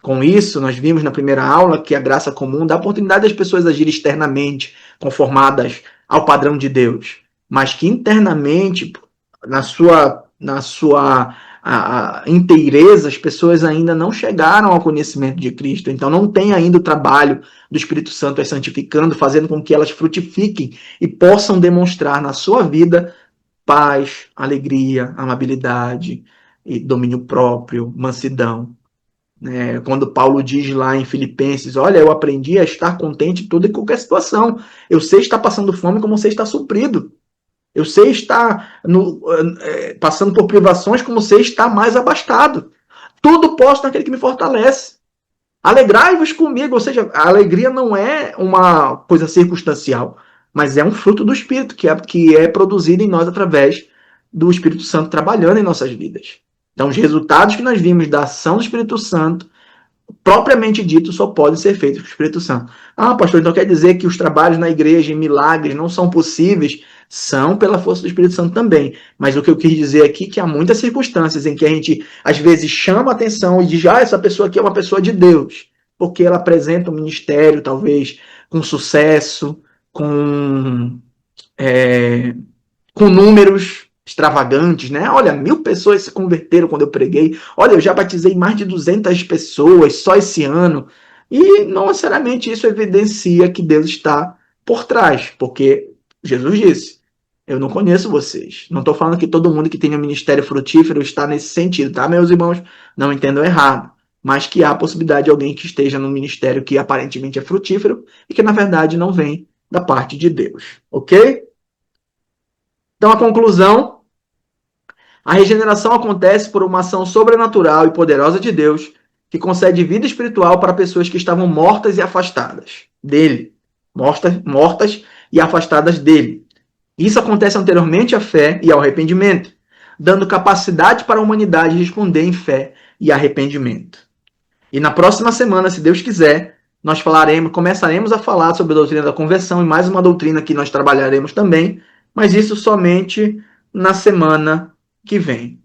Com isso, nós vimos na primeira aula que a graça comum dá a oportunidade das pessoas agirem externamente, conformadas ao padrão de Deus, mas que internamente, na sua inteireza, as pessoas ainda não chegaram ao conhecimento de Cristo. Então, não tem ainda o trabalho do Espírito Santo as santificando, fazendo com que elas frutifiquem e possam demonstrar na sua vida paz, alegria, amabilidade, e domínio próprio, mansidão. Quando Paulo diz lá em Filipenses, olha, eu aprendi a estar contente em toda e qualquer situação. Eu sei estar passando fome como sei estar suprido. Eu sei estar passando por privações como sei estar mais abastado. Tudo posso naquele que me fortalece. Alegrai-vos comigo, ou seja, a alegria não é uma coisa circunstancial, mas é um fruto do Espírito, que é produzido em nós através do Espírito Santo trabalhando em nossas vidas. Então, os resultados que nós vimos da ação do Espírito Santo, propriamente dito, só podem ser feitos com o Espírito Santo. Ah, pastor, então quer dizer que os trabalhos na igreja em milagres não são possíveis? São pela força do Espírito Santo também. Mas o que eu quis dizer aqui é que há muitas circunstâncias em que a gente, às vezes, chama a atenção e diz, essa pessoa aqui é uma pessoa de Deus, porque ela apresenta um ministério, talvez, com sucesso, com números extravagantes, né? Olha, 1.000 pessoas se converteram quando eu preguei. Olha, eu já batizei mais de 200 pessoas só esse ano. E não necessariamente isso evidencia que Deus está por trás, porque Jesus disse, eu não conheço vocês. Não estou falando que todo mundo que tem um ministério frutífero está nesse sentido, tá, meus irmãos? Não entendam errado. Mas que há a possibilidade de alguém que esteja no ministério que aparentemente é frutífero e que, na verdade, não vem da parte de Deus. Ok? Então, a conclusão, a regeneração acontece por uma ação sobrenatural e poderosa de Deus que concede vida espiritual para pessoas que estavam mortas e afastadas dele. Mortas e afastadas dele. Isso acontece anteriormente à fé e ao arrependimento, dando capacidade para a humanidade responder em fé e arrependimento. E na próxima semana, se Deus quiser, nós começaremos a falar sobre a doutrina da conversão e mais uma doutrina que nós trabalharemos também, mas isso somente na semana que vem.